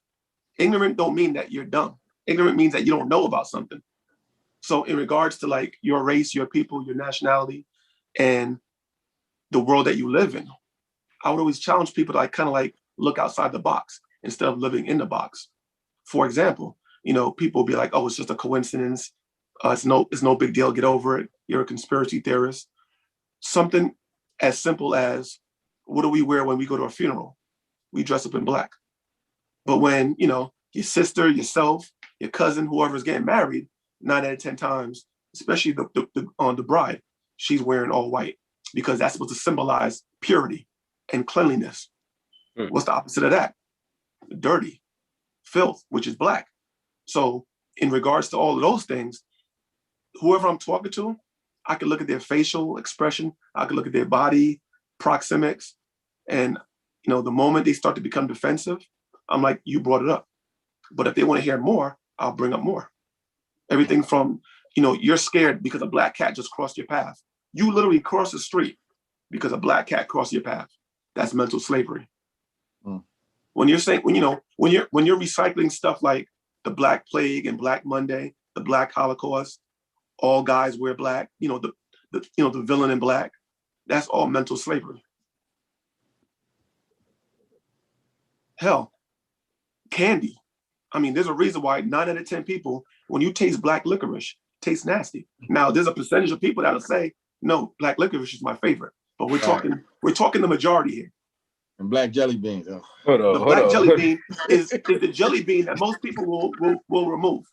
ignorant don't mean that you're dumb. Ignorant means that you don't know about something. So in regards to like your race, your people, your nationality, and the world that you live in, I would always challenge people to like kind of like look outside the box instead of living in the box. For example, people will be like, oh, it's just a coincidence. It's no big deal. Get over it. You're a conspiracy theorist. Something as simple as, what do we wear when we go to a funeral? We dress up in black. But when, your sister, yourself, your cousin, whoever's getting married, 9 out of 10 times, especially the bride, she's wearing all white because that's supposed to symbolize purity and cleanliness. What's the opposite of that? Dirty, filth, which is black. So in regards to all of those things, whoever I'm talking to, I can look at their facial expression, I can look at their body proxemics, and the moment they start to become defensive, I'm like, you brought it up. But if they want to hear more, I'll bring up more. Everything from, you're scared because a black cat just crossed your path. You literally crossed the street because a black cat crossed your path. That's mental slavery. When you're saying, when you're recycling stuff like the Black Plague and Black Monday, the Black Holocaust, all guys wear black, the villain in black, that's all mental slavery. Hell, candy. I mean, there's a reason why 9 out of 10 people, when you taste black licorice, tastes nasty. Now, there's a percentage of people that'll say, no, black licorice is my favorite, but we're talking the majority here. And black jelly beans. The black jelly bean is the jelly bean that most people will remove.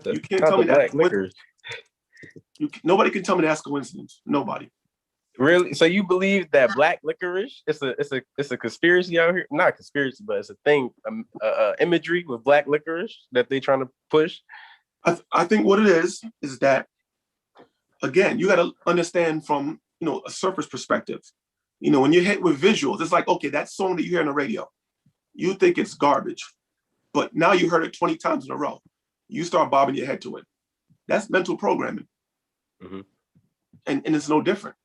You can't tell me that. Nobody can tell me that's coincidence. Nobody. Really? So you believe that black licorice? It's a conspiracy out here. Not a conspiracy, but it's a thing. Imagery with black licorice that they're trying to push. I think what it is that, again, you got to understand from a surface perspective. When you're hit with visuals, it's like, okay, that song that you hear on the radio, you think it's garbage, but now you heard it 20 times in a row. You start bobbing your head to it. That's mental programming. Mm-hmm. And it's no different.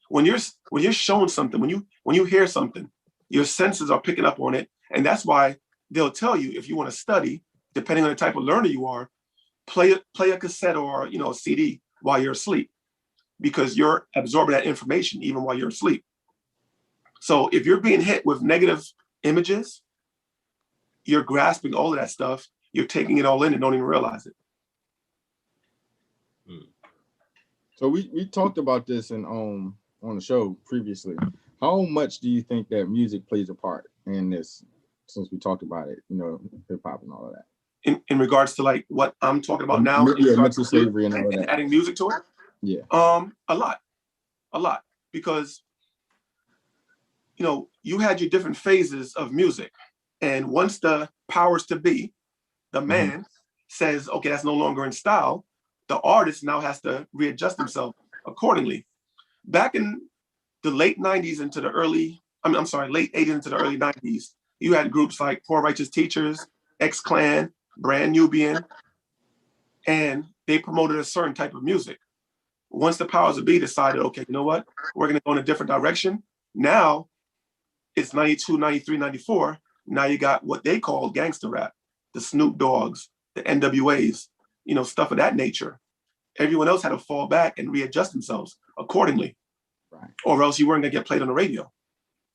When you're shown something, when you hear something, your senses are picking up on it. And that's why they'll tell you, if you want to study, depending on the type of learner you are, play a cassette or a CD while you're asleep, because you're absorbing that information even while you're asleep. So if you're being hit with negative images, you're grasping all of that stuff, you're taking it all in and don't even realize it. So we talked about this on the show previously. How much do you think that music plays a part in this, since we talked about it, hip hop and all of that? In regards to like what I'm talking about now, mental slavery and all of that. Adding music to it? Yeah. A lot. Because you had your different phases of music. And once the powers to be, the man says, okay, that's no longer in style, the artist now has to readjust himself accordingly. Back in the late 90s into the early, I'm sorry, late 80s into the early 90s, you had groups like Poor Righteous Teachers, X-Clan, Brand Nubian, and they promoted a certain type of music. Once the powers of be decided, okay, you know what, we're going to go in a different direction. Now it's 92, 93, 94. Now you got what they call gangster rap, the Snoop Dogs, the NWAs, stuff of that nature. Everyone else had to fall back and readjust themselves accordingly, right, or else you weren't going to get played on the radio.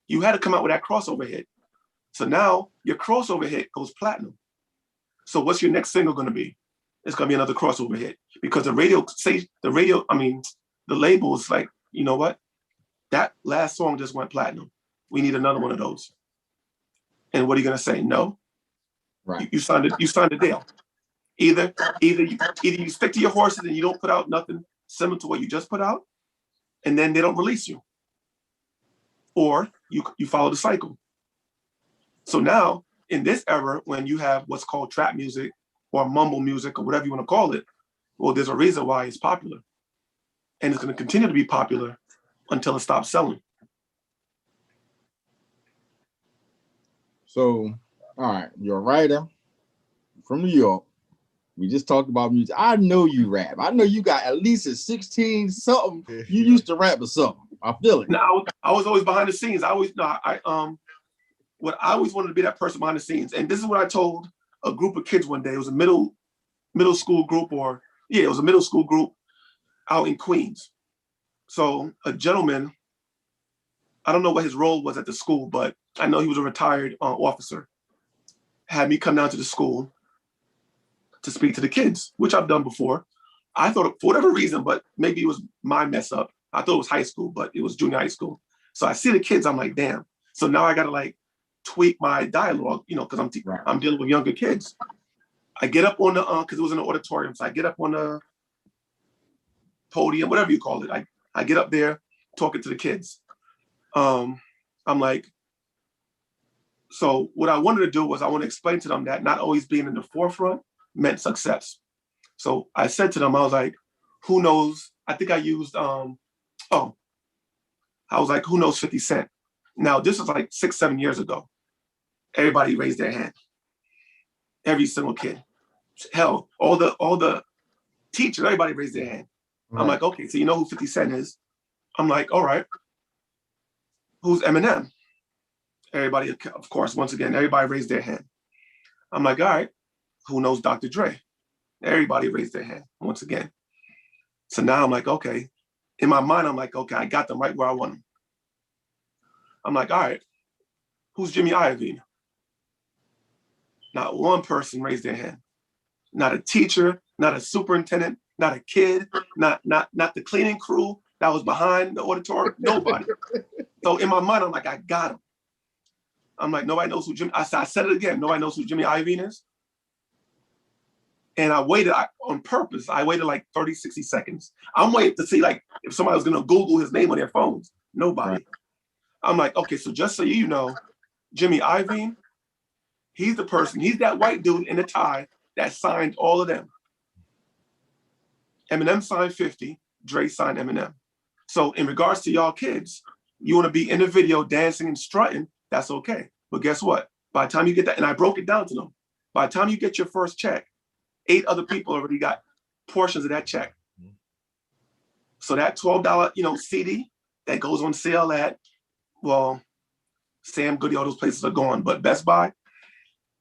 You had to come out with that crossover hit. So now your crossover hit goes platinum. So what's your next single going to be? It's going to be another crossover hit, because the label is like, you know what? That last song just went platinum. We need another one of those. And what are you going to say? No. right. You signed a deal. Either you stick to your horses and you don't put out nothing similar to what you just put out, and then they don't release you, or you follow the cycle. So now in this era, when you have what's called trap music or mumble music or whatever you want to call it, well, there's a reason why it's popular, and it's going to continue to be popular until it stops selling. So, all right, you're a writer from New York. We just talked about music. I know you rap. I know you got at least a 16 something. You used to rap or something. I feel it. No, I was always behind the scenes. I always wanted to be that person behind the scenes. And this is what I told a group of kids one day. It was a middle school group, it was a middle school group out in Queens. So a gentleman, I don't know what his role was at the school, but I know he was a retired officer, had me come down to the school to speak to the kids, which I've done before. I thought, for whatever reason, but maybe it was my mess up, I thought it was high school, but it was junior high school. So I see the kids, I'm like, damn. So now I got to tweak my dialogue, because I'm dealing with younger kids. I get up on the, because it was in the auditorium. So I get up on the podium, whatever you call it. I get up there talking to the kids. I'm like, so what I wanted to do was I want to explain to them that not always being in the forefront meant success. So I said to them, I was like, who knows? I think I used, I was like, who knows 50 Cent? Now, this is like 6-7 years ago. Everybody raised their hand. Every single kid. Hell, all the teachers, everybody raised their hand. Right. I'm like, okay, so you know who 50 Cent is? I'm like, all right. Who's Eminem? Everybody, of course, once again, everybody raised their hand. I'm like, all right, who knows Dr. Dre? Everybody raised their hand once again. So now I'm like, okay. In my mind, I'm like, okay, I got them right where I want them. I'm like, all right, who's Jimmy Iovine? Not one person raised their hand. Not a teacher, not a superintendent, not a kid, not the cleaning crew that was behind the auditorium, nobody. So in my mind, I'm like, I got him. I'm like, nobody knows who Jimmy, I said it again, nobody knows who Jimmy Iovine is. And I waited on purpose. I waited like 30, 60 seconds. I'm waiting to see if somebody was gonna Google his name on their phones. Nobody. Right. I'm like, okay, so just so you know, Jimmy Iovine, he's the person, he's that white dude in a tie that signed all of them. Eminem signed 50, Dre signed Eminem. So in regards to y'all kids, you wanna be in the video dancing and strutting, that's okay. But guess what? By the time you get that, and I broke it down to them, by the time you get your first check, 8 other people already got portions of that check. So that $12, CD that goes on sale at, well, Sam Goody, all those places are gone, but Best Buy,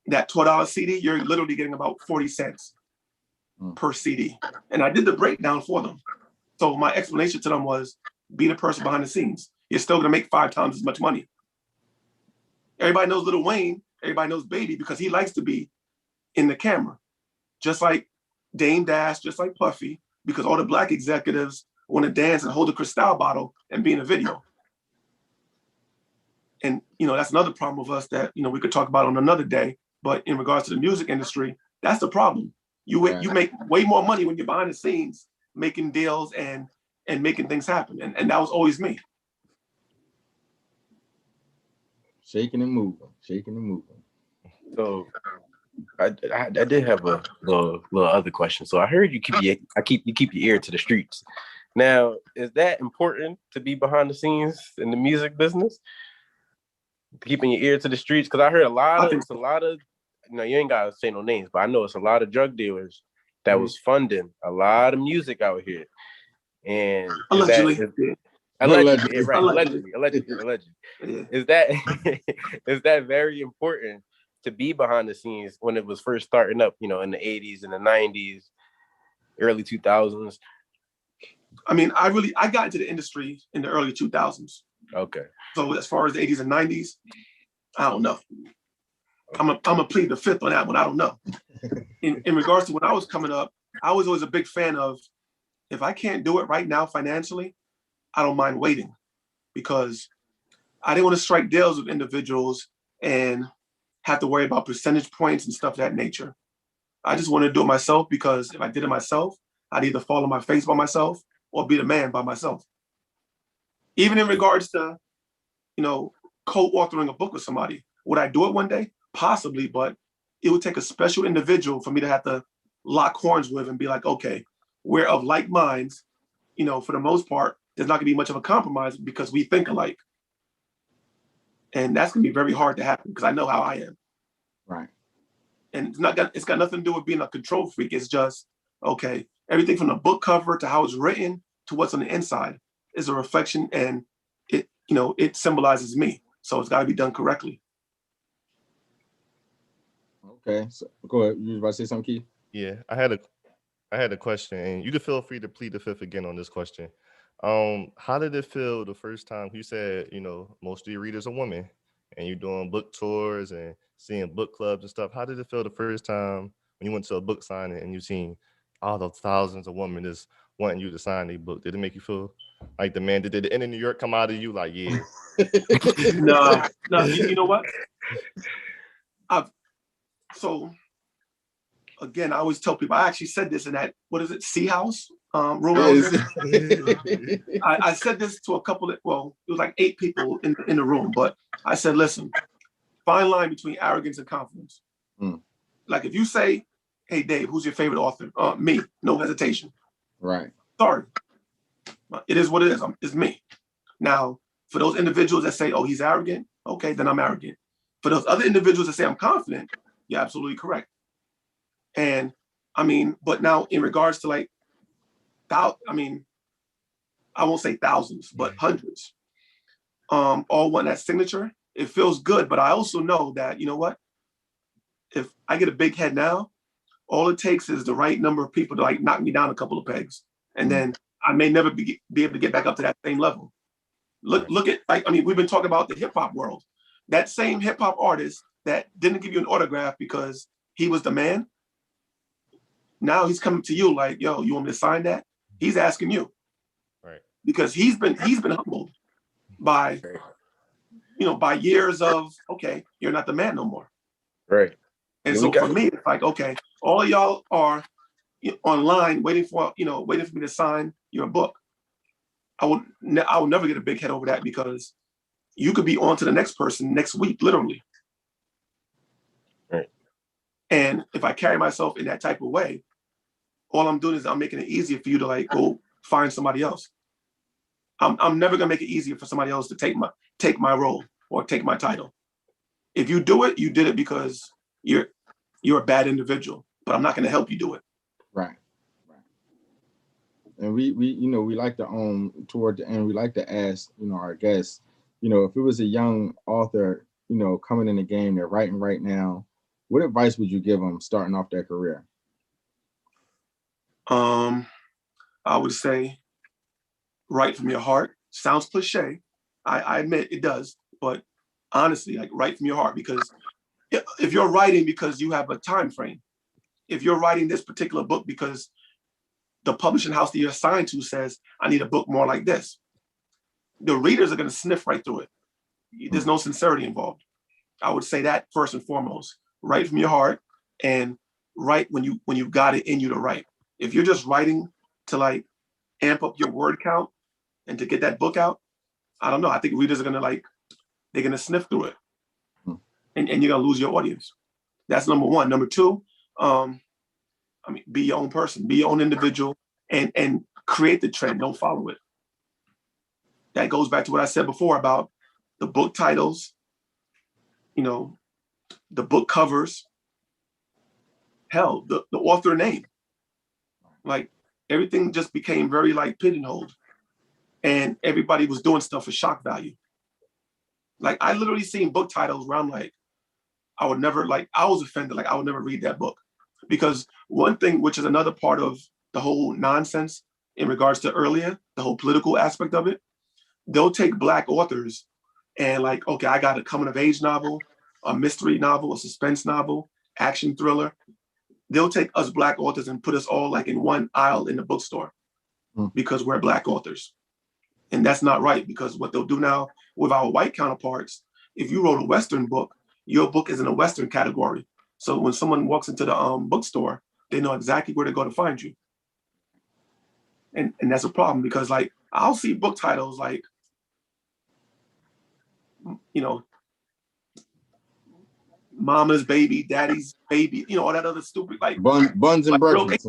that $12 CD, you're literally getting about 40 cents per CD. And I did the breakdown for them. So my explanation to them was, be the person behind the scenes. You're still gonna make 5 times as much money. Everybody knows Lil Wayne, everybody knows Baby because he likes to be in the camera. Just like Dame Dash, just like Puffy, because all the Black executives want to dance and hold a Cristal bottle and be in a video. And, that's another problem with us that, we could talk about on another day. But in regards to the music industry, that's the problem. You make way more money when you're behind the scenes, making deals and making things happen. And that was always me. shaking and moving, shaking and moving. So I did have a little other question. So I heard you keep your ear to the streets. Now, is that important to be behind the scenes in the music business? Keeping your ear to the streets? Because I heard it's a lot of, you know, you ain't gotta say no names, but I know it's a lot of drug dealers that was funding a lot of music out here. And allegedly. Allegedly, right? Allegedly. Allegedly. Yeah. Is that is that very important to be behind the scenes when it was first starting up? You know, in the 80s and the 90s, early 2000s. I mean, I got into the industry in the early 2000s. Okay. So as far as the 80s and 90s, I don't know. I'm a plead the fifth on that one. I don't know. In regards to when I was coming up, I was always a big fan of, if I can't do it right now financially, I don't mind waiting, because I didn't want to strike deals with individuals and have to worry about percentage points and stuff of that nature. I just wanted to do it myself, because if I did it myself, I'd either fall on my face by myself or be the man by myself. Even in regards to, you know, co-authoring a book with somebody, would I do it one day? Possibly, but it would take a special individual for me to have to lock horns with and be like, okay, we're of like minds. You know, for the most part, there's not gonna be much of a compromise because we think alike. And that's gonna be very hard to happen, because I know how I am. Right. And it's got nothing to do with being a control freak. It's just, okay, everything from the book cover to how it's written to what's on the inside is a reflection, and it, you know, it symbolizes me. So it's got to be done correctly. Okay, so go ahead. You was about to say something, Keith? Yeah, I had a question, and you can feel free to plead the fifth again on this question. How did it feel the first time you said, you know, most of your readers are women, and you're doing book tours and seeing book clubs and stuff? How did it feel the first time when you went to a book signing and you seen all those thousands of women just wanting you to sign their book? Did it make you feel like the man? Did the end of New York come out of you like, yeah? No, you know what? So again, I always tell people, I actually said this in that, what is it, Sea House room I was in? I said this to a couple of, well, it was like 8 people in the room, but I said, listen, fine line between arrogance and confidence. Like if you say, hey, Dave, who's your favorite author? Me, no hesitation. Right. Sorry. It is what it is. It's me. Now, for those individuals that say, oh, he's arrogant, okay, then I'm arrogant. For those other individuals that say I'm confident, you're absolutely correct. And I mean, but now in regards to like, I won't say thousands, but hundreds, all want that signature. It feels good, but I also know that, you know what? If I get a big head now, all it takes is the right number of people to like knock me down a couple of pegs, and then I may never be able to get back up to that same level. Look at, like, I mean, we've been talking about the hip hop world. That same hip hop artist that didn't give you an autograph because he was the man, now he's coming to you like, yo, you want me to sign that? He's asking you, right? Because he's been humbled by, you know, by years of, okay, you're not the man no more, right? And so for me, it's like, okay, all of y'all are online waiting for me to sign your book. I will never get a big head over that, because you could be on to the next person next week, literally. Right. And if I carry myself in that type of way, all I'm doing is I'm making it easier for you to like go find somebody else. I'm never gonna make it easier for somebody else to take my role or take my title. If you do it, you did it because you're a bad individual, but I'm not gonna help you do it. Right. And we you know, we like to toward the end, we like to ask, you know, our guests, you know, if it was a young author, you know, coming in the game, they're writing right now, what advice would you give them starting off their career? I would say write from your heart. Sounds cliche. I admit it does, but honestly, like, write from your heart, because if you're writing because you have a time frame, if you're writing this particular book because the publishing house that you're assigned to says, I need a book more like this, the readers are going to sniff right through it. There's no sincerity involved. I would say that first and foremost. Write from your heart, and write when you've got it in you to write. If you're just writing to like amp up your word count and to get that book out, I don't know. I think readers are gonna they're gonna sniff through it. and you're gonna lose your audience. That's number one. Number two, be your own person, be your own individual, and create the trend. Don't follow it. That goes back to what I said before about the book titles, the book covers, hell, the author name. Like everything just became very like pigeonholed, and everybody was doing stuff for shock value. Like I literally seen book titles where I'm like, I would never, like, I was offended. Like I would never read that book, because one thing, which is another part of the whole nonsense in regards to earlier, the whole political aspect of it, they'll take Black authors and like, okay, I got a coming of age novel, a mystery novel, a suspense novel, action thriller. They'll take us Black authors and put us all like in one aisle in the bookstore because we're Black authors. And that's not right, because what they'll do now with our white counterparts, if you wrote a Western book, your book is in a Western category. So when someone walks into the bookstore, they know exactly where to go to find you. And that's a problem, because like I'll see book titles like, Mama's Baby, Daddy's Baby, all that other stupid like buns and like breakfast.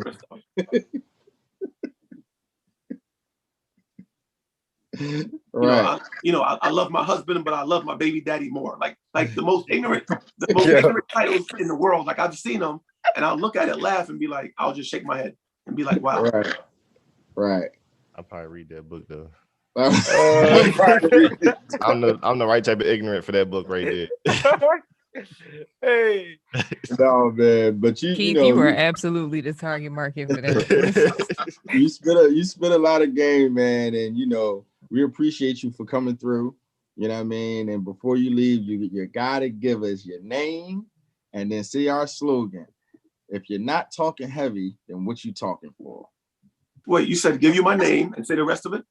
Right. I love my husband, but I love my baby daddy more. Like the most ignorant titles in the world. Like I've seen them, and I'll look at it, laugh, and be like, I'll just shake my head and be like, wow. Right. I'll probably read that book though. I'm the right type of ignorant for that book right there. Hey. No, man, but Keith, you are absolutely the target market for that. you spit a lot of game, man, and we appreciate you for coming through. You know what I mean? And before you leave, you gotta give us your name and then say our slogan. If you're not talking heavy, then what you talking for? Wait, you said give you my name and say the rest of it?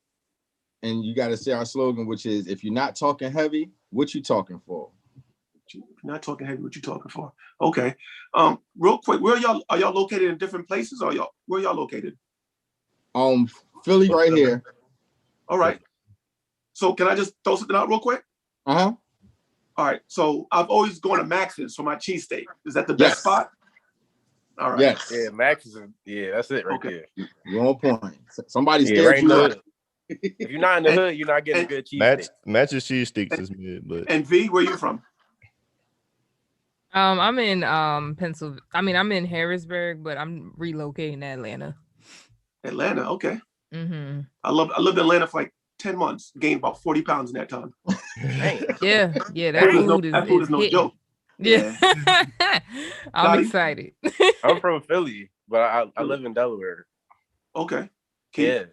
And you gotta say our slogan, which is, if you're not talking heavy, what you talking for? Not talking heavy, what you talking for? Okay. Real quick, are y'all located in different places, or where y'all located? Philly right here. All right. So can I just throw something out real quick? Uh-huh. All right. So I've always gone to Max's for my cheesesteak. Is that the best spot? All right. Yes. Yeah, Max's. Yeah, that's it right there. You're on point. Somebody's right in the hood. If you're not in the hood, you're not getting a good cheesesteak. Match's cheesesteaks is mid, but. And V, where you from? I'm in Pennsylvania. I mean, I'm in Harrisburg, but I'm relocating to Atlanta. Atlanta, okay. Mm-hmm. I lived in Atlanta for like 10 months. Gained about 40 pounds in that time. Yeah. That food is no joke. Yeah. I'm excited. I'm from Philly, but I live in Delaware. Okay. Yeah.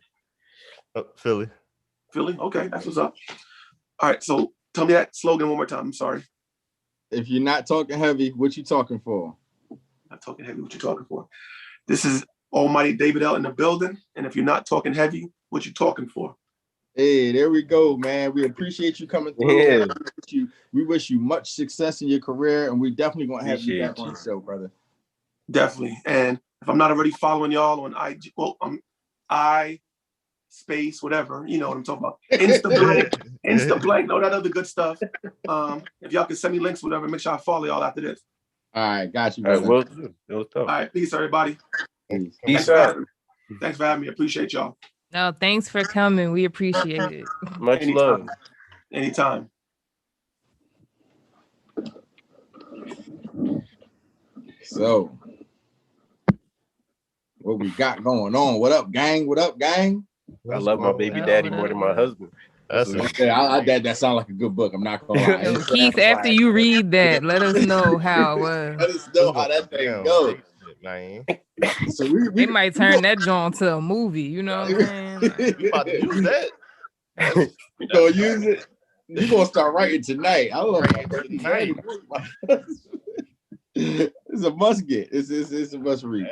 Philly. Okay, that's what's up. All right, so tell me that slogan one more time. I'm sorry. If you're not talking heavy, what you talking for? Not talking heavy, what you talking for? This is Almighty David L in the building. And if you're not talking heavy, what you talking for? Hey, there we go, man. We appreciate you coming through. Yeah. We wish you much success in your career, and we definitely gonna have you back on the show, brother. Definitely. And if I'm not already following y'all on IG, space, whatever, you know what I'm talking about. Insta blank, all that other good stuff. If y'all can send me links, whatever, make sure I follow y'all after this. All right, got you. All right, well, it was tough. All right, peace, everybody. Peace out. Thanks for having me. Appreciate y'all. No, thanks for coming. We appreciate it. Much love. Anytime. So, what we got going on? What up, gang? What up, gang? I love my baby daddy more than my husband. That sounds like a good book. I'm not gonna lie. Keith, after you read that, let us know how it was. Let us know how that thing goes. So we might turn that joint to a movie, you know what I'm saying? We about to use that. You gonna use it? You gonna start writing tonight. I love it. It's a must get. It's a must read.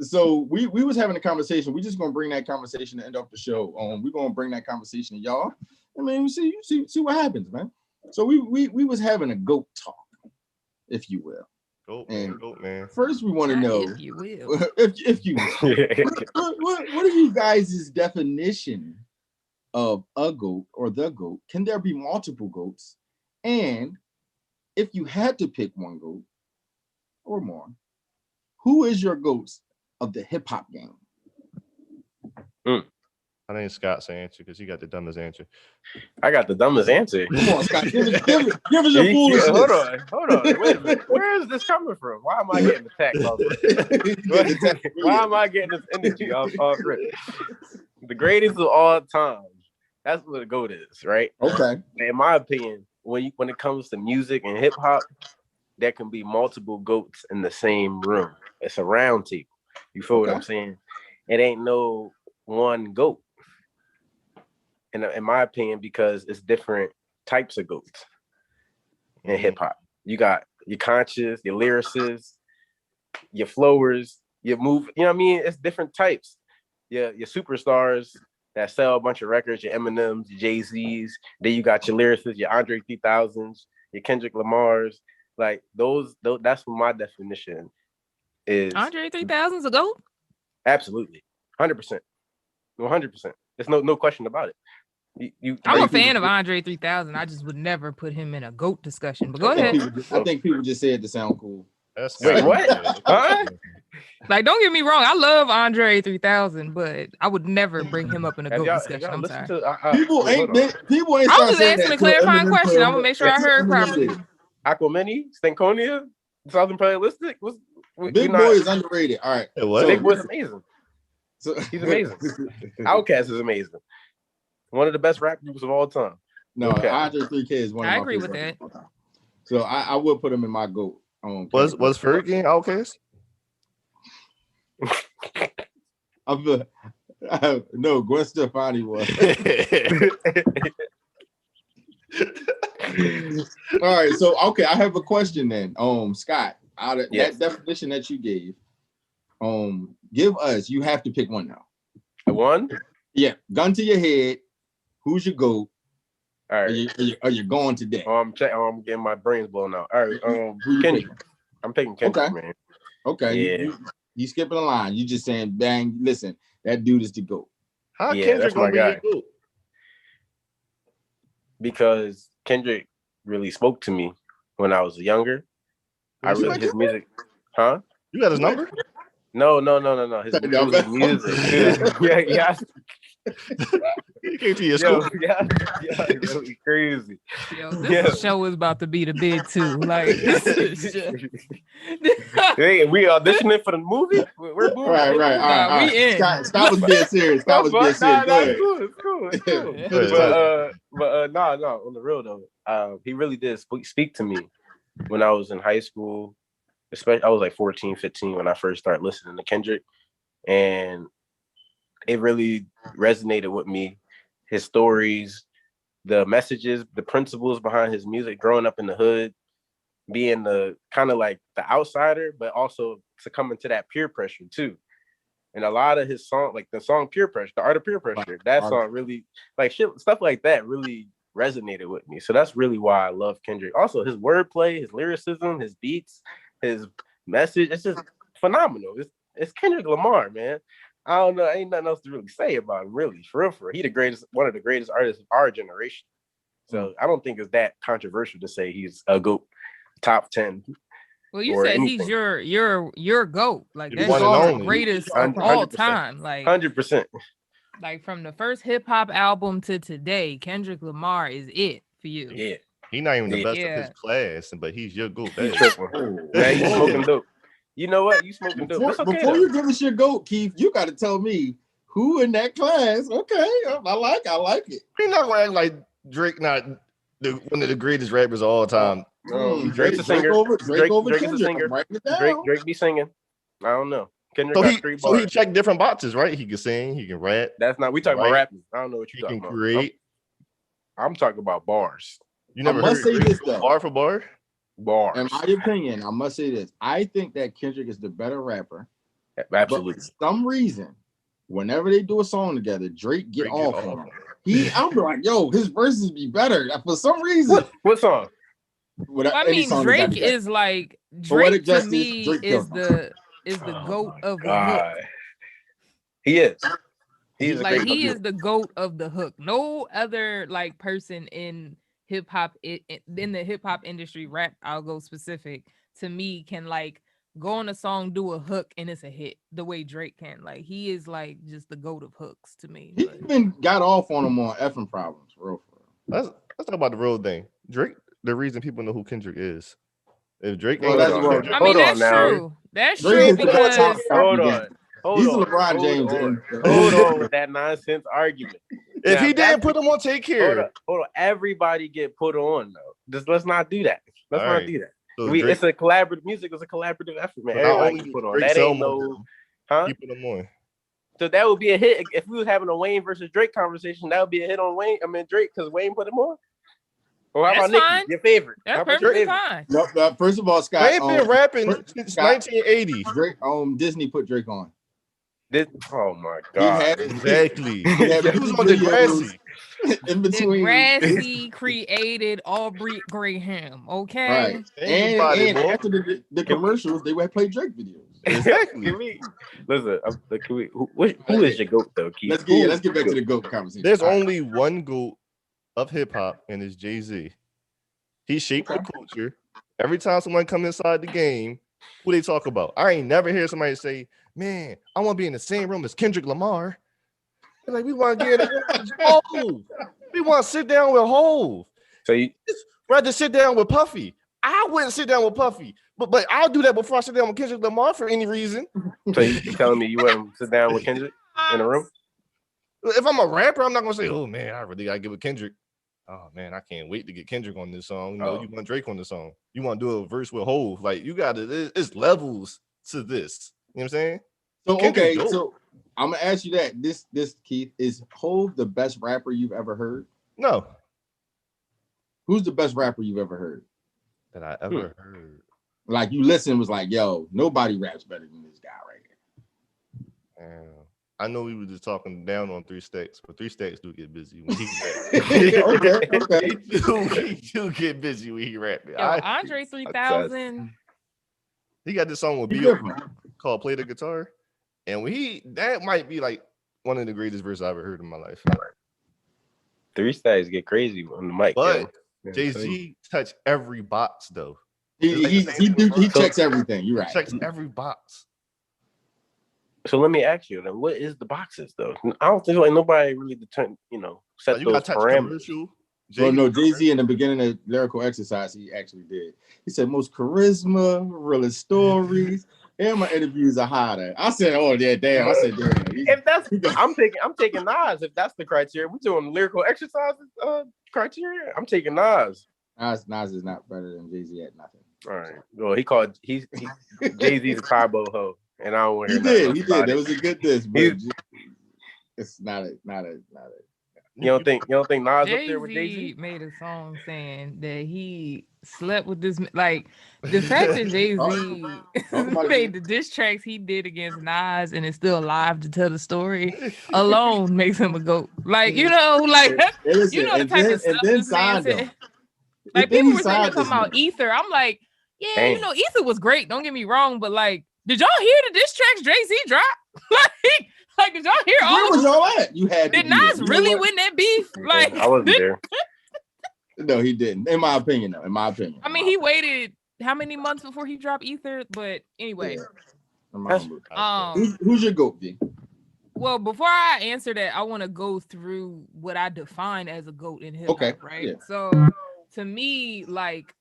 So we was having a conversation. We're just gonna bring that conversation to end off the show. We're gonna bring that conversation to y'all. I mean, see what happens, man. So we was having a goat talk, if you will. Goat man. First, we want to know if you will. if you will. What are you guys' definition of a goat or the goat? Can there be multiple goats? And if you had to pick one GOAT or more, who is your GOATs of the hip hop game? I think Scott's answer because he got the dumbest answer. I got the dumbest answer. Come on, Scott, give us your foolishness. Hold on. Wait a minute. Where is this coming from? Why am I getting attacked off rip? Why am I getting this energy off rip? The greatest of all time. That's what a GOAT is, right? Okay. In my opinion, when it comes to music and hip hop, there can be multiple GOATs in the same room. It's a round table. You feel what I'm saying? It ain't no one GOAT. In my opinion, because it's different types of GOATs in hip hop. You got your conscious, your lyricists, your flowers, your move. You know what I mean? It's different types. Your superstars that sell a bunch of records, your Eminems, your Jay-Z's. Then you got your lyricists, your Andre 3000s, your Kendrick Lamars. Like those that's what my definition is. Andre 3000's a GOAT? Absolutely. 100%. 100%. There's no question about it. I'm a fan of Andre 3000. I just would never put him in a GOAT discussion. But go ahead. I think people just say it to sound cool. Wait, what? Huh? Like, don't get me wrong. I love Andre 3000, but I would never bring him up in a GOAT discussion. I'm sorry. People ain't. I was just asking a clarifying question. I'm gonna make sure I heard properly. Aquamini, Stankonia, Southern Playalistic. Big Boy is underrated. All right. So Big Boy's amazing. He's amazing. Outkast is amazing. One of the best rap groups of all time. No, Andre 3K is one of my I agree with that. So I will put him in my GOAT. Was Fergie Outkast? No, Gwen Stefani was. All right, so okay, I have a question then. Scott, out of that definition that you gave, give us. You have to pick one now. One? Yeah, gun to your head. Who's your GOAT? All right. Are you going today? I'm getting my brains blown out. All right. Kendrick. I'm picking Kendrick, man. Okay. Yeah. You skipping a line. You just saying, bang, listen, that dude is the GOAT. How Kendrick gonna be your GOAT? Because Kendrick really spoke to me when I was younger. His music. Huh? You got his number? No. His music. Yeah. He came to your school. Yeah, really crazy. Yo, this show is about to be the big two. Like, this is just... Hey, we auditioning for the movie? We're moving. Right. All right. We in. Scott was being serious. It's cool. But on the real though, he really did speak to me when I was in high school. Especially, I was like 14, 15 when I first started listening to Kendrick, and it really resonated with me. His stories, the messages, the principles behind his music, growing up in the hood, being the kind of like the outsider, but also succumbing to that peer pressure too. And a lot of his song, like the song Peer Pressure, the Art of Peer Pressure, that song really, like stuff like that really resonated with me. So that's really why I love Kendrick. Also, his wordplay, his lyricism, his beats, his message, it's just phenomenal. It's Kendrick Lamar, man. I don't know, ain't nothing else to really say about him, really. For real. He one of the greatest artists of our generation. So I don't think it's that controversial to say he's a GOAT, top 10. Well, you said anything. He's your GOAT. Like, that's the greatest of all time. Like 100%. Like, from the first hip hop album to today, Kendrick Lamar is it for you. Yeah. He's not even the best of his class, but he's your GOAT. He's you smoking dope. You know what? You smoking dope. Before you give us your GOAT, Keith, you got to tell me who in that class. Okay, I like it. He's not gonna act like Drake, not one of the greatest rappers of all time. Drake's a singer. Drake is a singer. Drake be singing. I don't know. Kendrick so he checked different boxes, right? He can sing, he can rap. That's not. We talking about rapping. I don't know what you're talking about. He can create. I'm talking about bars. You never heard this though. Bar for bar? Bars. In my opinion, I must say this. I think that Kendrick is the better rapper. Absolutely. But for some reason, whenever they do a song together, Drake get off on him. I'll be like, yo, his verses be better. For some reason. What song? I mean, Drake is like, Drake to me is the GOAT of the hook. He is. He is the GOAT of the hook. No other like person in hip hop in the hip hop industry, rap, I'll go specific, to me can like go on a song, do a hook, and it's a hit the way Drake can. Like he is like just the goat of hooks to me. He even got off on them on effing problems, for real. Let's talk about the real thing. Drake, the reason people know who Kendrick is. If Drake Well, ain't that's got what- Kendrick, I mean, Hold on that's now. true. That's Drake true is the top because Hold rapper on. again. Hold He's on. the LeBron hold James. on. and- Hold on with that nonsense argument. if Now, he that's didn't put him on Take Care, Hold on. Everybody get put on though. Just let's not do that. Let's All not right. do that. so Drake, It's a collaborative music. It's a collaborative effort, man. but not Everybody only get put on. Drake That sell ain't more no, than him, huh? he put him on. So that would be a hit if we was having a Wayne versus Drake conversation. That would be a hit on Wayne. I mean Drake because Wayne put him on. Or how That's about Nicki, fine. your favorite? that's How about your perfectly favorite? fine. No, first of all, Scott, Wayne been rapping since Scott- 1980. Drake, Disney put Drake on. Oh my He god. had Exactly. He had He was music on videos Degrassi. in between. Degrassi created Aubrey Graham. Okay. Right. Think about it, And boy. after the commercials, they would play Drake videos. Exactly. Can we listen? Can we? Who is your goat though, Keith? Let's Who get is back to your the goat? GOAT conversation. There's All right. only one GOAT of hip hop, and it's Jay-Z. He shaped the culture. Every time someone come inside the game, who they talk about? I ain't never hear somebody say, "Man, I want to be in the same room as Kendrick Lamar." They're like, we want to get in the room with Hov. We want to sit down with Hov. So you, Rather sit down with Puffy. I wouldn't sit down with Puffy, but I'll do that before I sit down with Kendrick Lamar for any reason. so you telling me you wouldn't sit down with Kendrick in a room? If I'm a rapper, I'm not gonna say, "Oh man, I really gotta get with Kendrick." Oh man, I can't wait to get Kendrick on this song. You know, you want Drake on the song. You want to do a verse with Hov. Like you got to. It's levels to this. You know what I'm saying? So Kendrick okay, dope. so I'm gonna ask you that. This Keith, is Hov the best rapper you've ever heard? No, Who's the best rapper you've ever heard? that I ever heard. Like you listen was like, yo, nobody raps better than this guy right here. I know we were just talking down on 3 Stacks, but 3 Stacks do get busy when he Okay. he do get busy when he rapping. Yo, Andre 3000. He got this song with He's B.O. different. called "Play the Guitar," and when that might be like one of the greatest verses I've ever heard in my life. 3 Stacks get crazy on the mic. But yo. Yeah, Jay-Z touched every box though. He checks everything. You're right. Checks every box. So let me ask you then, what is the boxes though? I don't think like nobody really set You those got touch parameters. commercial. Well, no, Jay-Z in the beginning of lyrical exercise, he actually did. He said most charisma, realest stories, and my interviews are hotter. I said, oh yeah, damn. I said, damn. If that's I'm taking Nas if that's the criteria. We're doing lyrical exercises criteria. I'm taking Nas. Nas is not better than Jay-Z at nothing. All right. Well, he's Jay-Z's a Tybo hoe, and I don't want to He hear did. He about did. it. That was a good diss, but it's not a. You don't think Nas up there with Jay-Z Jay-Z? made a song saying that he slept with this, like the fact that Jay-Z made the diss tracks he did against Nas and is still alive to tell the story alone makes him a GOAT. Like, you know, like Listen, you know the type of stuff this man said. Like people were sitting here talking about Ether. I'm like, yeah, Dang. you know, Ether was great. Don't get me wrong, but like, did y'all hear the diss tracks Jay-Z dropped? like, did y'all hear all Where of was them? y'all at? You had Did Nas really win that beef? Like, I wasn't there. No, he didn't. In my opinion, though. In my opinion. I mean, he waited how many months before he dropped Ether? But anyway, who's your GOAT, V? Well, before I answer that, I want to go through what I define as a GOAT in hip hop, Okay, right? yeah. So to me, like,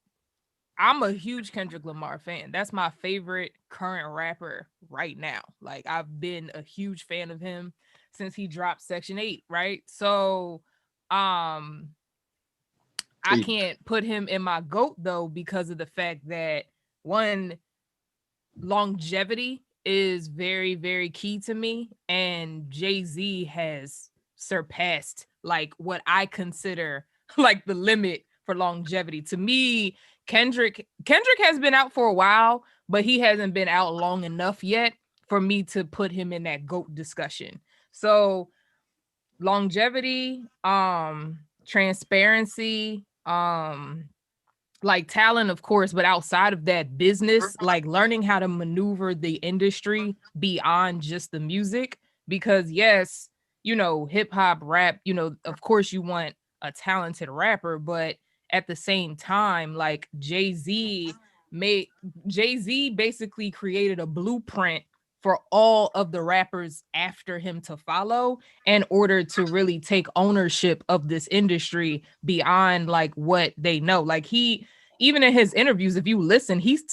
I'm a huge Kendrick Lamar fan. That's my favorite current rapper right now. Like, I've been a huge fan of him since he dropped Section 8, right? So I can't put him in my GOAT though because of the fact that one, longevity is very, very key to me, and Jay-Z has surpassed like what I consider like the limit for longevity. To me, Kendrick has been out for a while, but he hasn't been out long enough yet for me to put him in that GOAT discussion. So longevity, transparency, like talent, of course, but outside of that, business, like learning how to maneuver the industry beyond just the music. Because yes, you know, hip hop, rap, you know, of course you want a talented rapper, but at the same time, like Jay-Z basically created a blueprint for all of the rappers after him to follow in order to really take ownership of this industry beyond like what they know. Like he, even in his interviews, if you listen, he's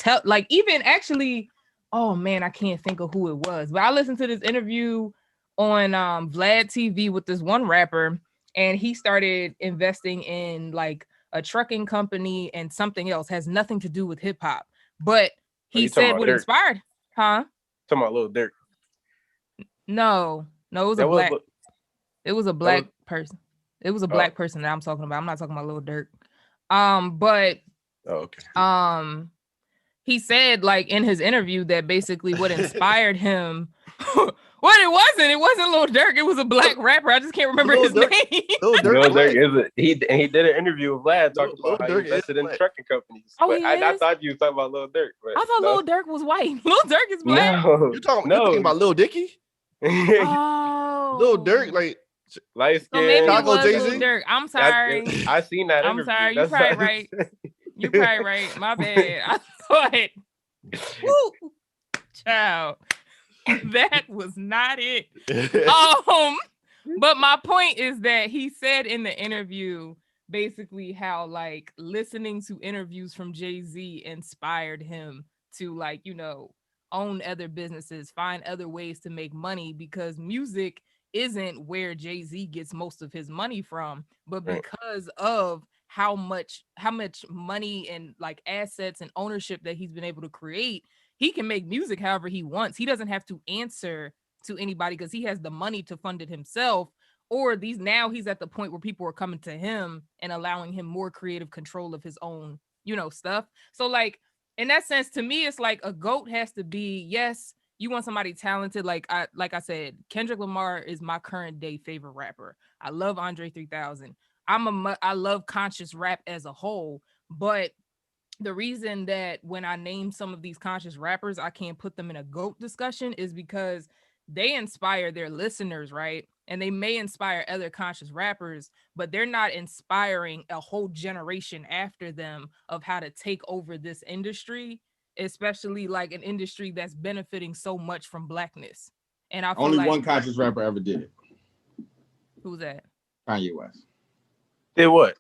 even actually, oh man, I can't think of who it was, but I listened to this interview on Vlad TV with this one rapper, and he started investing in like a trucking company and something else, has nothing to do with hip hop. But he said what inspired, huh? Talking about Lil Durk. No, it was it was a black person. It was a black person that I'm talking about. I'm not talking about Lil Durk. But he said like in his interview that basically what inspired him. Well, it wasn't Lil Durk. It was a black rapper. I just can't remember his name. Lil Durk is he did an interview with Vlad talking about how he invested in trucking companies. Oh, but I thought you were talking about Lil Durk. But I thought Lil Durk was white. Lil Durk is black. You're talking about Lil Dicky? Oh, Lil Durk, like light skin. So maybe it was Lil Durk. I'm sorry. I seen that. I'm sorry. You're probably right. You're probably right. My bad. I thought, woo, child, that was not it. But my point is that he said in the interview basically how like listening to interviews from Jay-Z inspired him to like, you know, own other businesses, find other ways to make money, because music isn't where Jay-Z gets most of his money from, but because of how much money and like assets and ownership that he's been able to create, he can make music however he wants. He doesn't have to answer to anybody because he has the money to fund it himself. Or now he's at the point where people are coming to him and allowing him more creative control of his own, you know, stuff. So like in that sense, to me, it's like a GOAT has to be, yes, you want somebody talented. Like I said, Kendrick Lamar is my current day favorite rapper. I love Andre 3000. I love conscious rap as a whole, but the reason that when I name some of these conscious rappers, I can't put them in a GOAT discussion is because they inspire their listeners, right? And they may inspire other conscious rappers, but they're not inspiring a whole generation after them of how to take over this industry, especially like an industry that's benefiting so much from blackness. And I feel only one conscious rapper ever did it. Who's that? Kanye West. Did what?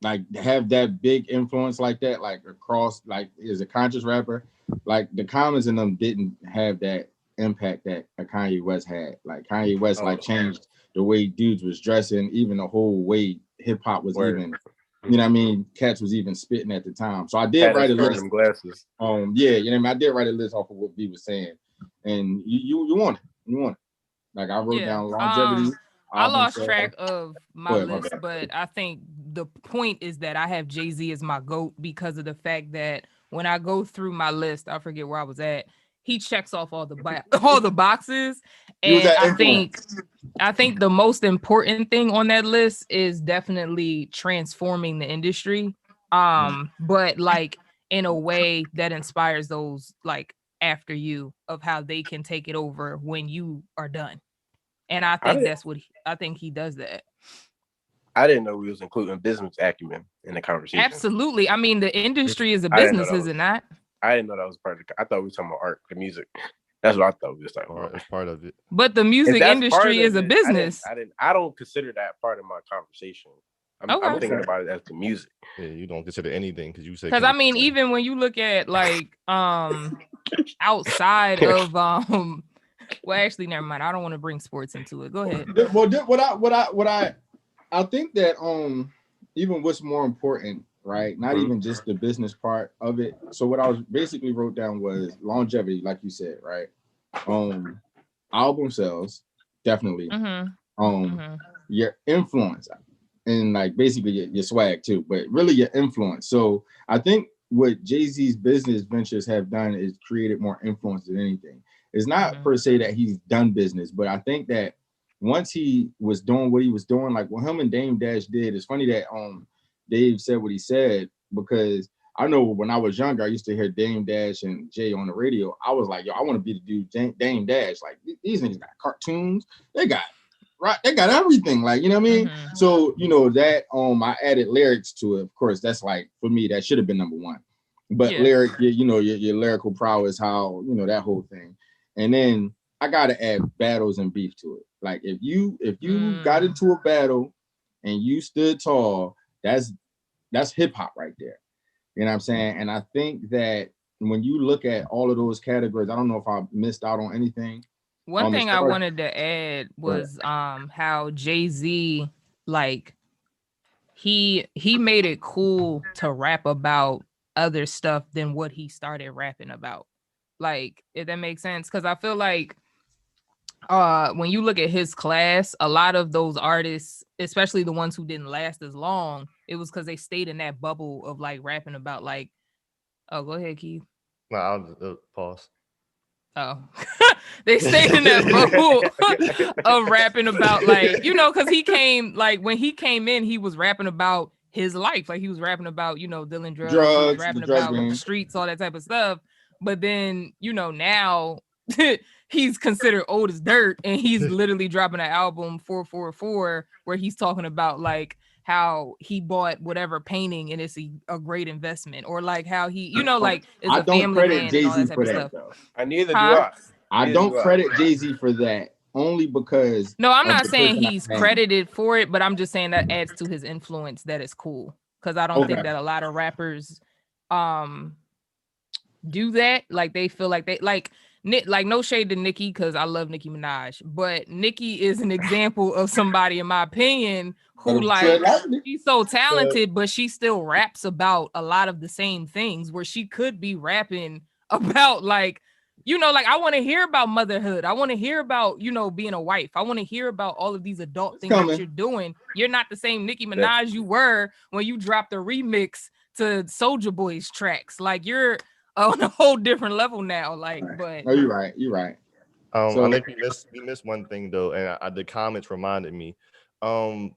Like have that big influence like that, like across, like as a conscious rapper, like the Commons and them didn't have that impact that a Kanye West had. Like Kanye West like changed the way dudes was dressing, even the whole way hip hop was even, you know what I mean? Cats was even spitting at the time. So I did write a list. Glasses. Yeah, you know what I mean? I did write a list off of what B was saying, and you want it. Like I wrote down longevity. I lost track of my list, but I think the point is that I have Jay-Z as my GOAT because of the fact that when I go through my list, I forget where I was at. He checks off all the boxes, and I think the most important thing on that list is definitely transforming the industry. But like in a way that inspires those like after you of how they can take it over when you are done. And I think I think he does that. I didn't know we was including business acumen in the conversation. Absolutely. I mean, the industry is a business, is it not? I didn't know that was part of I thought we were talking about art, the music. That's what I thought we were talking about. It's part of it. But the music industry is a business. I don't consider that part of my conversation. I'm thinking about it as the music. Yeah, you don't consider anything because you say. Because I mean, even when you look at like outside of well, actually, never mind. I don't want to bring sports into it. Go ahead. Well, I think that even what's more important, right? Not even just the business part of it. So what I was basically wrote down was longevity, like you said, right? Album sales, definitely. Your influence and like basically your swag too, but really your influence. So I think what Jay-Z's business ventures have done is created more influence than anything. It's not per se that he's done business, but I think that once he was doing what he was doing, like what him and Dame Dash did, it's funny that Dave said what he said, because I know when I was younger, I used to hear Dame Dash and Jay on the radio. I was like, yo, I want to be the dude Dame Dash. Like these niggas got cartoons, they got right, they got everything, like, you know what I mean? Mhm. So, you know, that I added lyrics to it. Of course, that's like, for me, that should have been number one. But Yeah. lyric, you know, your lyrical prowess, how, you know, that whole thing. And then I gotta add battles and beef to it. Like, if you got into a battle and you stood tall, that's hip hop right there. You know what I'm saying? And I think that when you look at all of those categories, I don't know if I missed out on anything. One thing I far as- wanted to add was how Jay-Z, like, he made it cool to rap about other stuff than what he started rapping about. Like, if that makes sense, because I feel like when you look at his class, a lot of those artists, especially the ones who didn't last as long, it was because they stayed in that bubble of like rapping about like, oh, go ahead, Keith. No, I'll pause. Oh, they stayed in that bubble of rapping about, like, you know, because he came, like, when he came in, he was rapping about his life. Like, he was rapping about, you know, dealing drugs, he was rapping about the streets, all that type of stuff. But then, you know, now he's considered old as dirt, and he's literally dropping an album 444 where he's talking about like how he bought whatever painting and it's a great investment, or like how he, you know, like is a family man and all that type of stuff. Neither do I. I don't credit Jay-Z for that, only because no, I'm not saying he's credited for it, but I'm just saying that adds to his influence. That is cool, because I don't think that a lot of rappers do that. Like, they feel like they like no shade to Nicki, because I love Nicki Minaj, but Nicki is an example of somebody, in my opinion, who, like, she's so talented, but she still raps about a lot of the same things, where she could be rapping about, like, you know, like, I want to hear about motherhood. I want to hear about, you know, being a wife. I want to hear about all of these adult things that you're doing. You're not the same Nicki Minaj you were when you dropped a remix to Soulja Boy's tracks. Like, you're on a whole different level now. Like, but no, you're right. I think we missed one thing though, and the comments reminded me.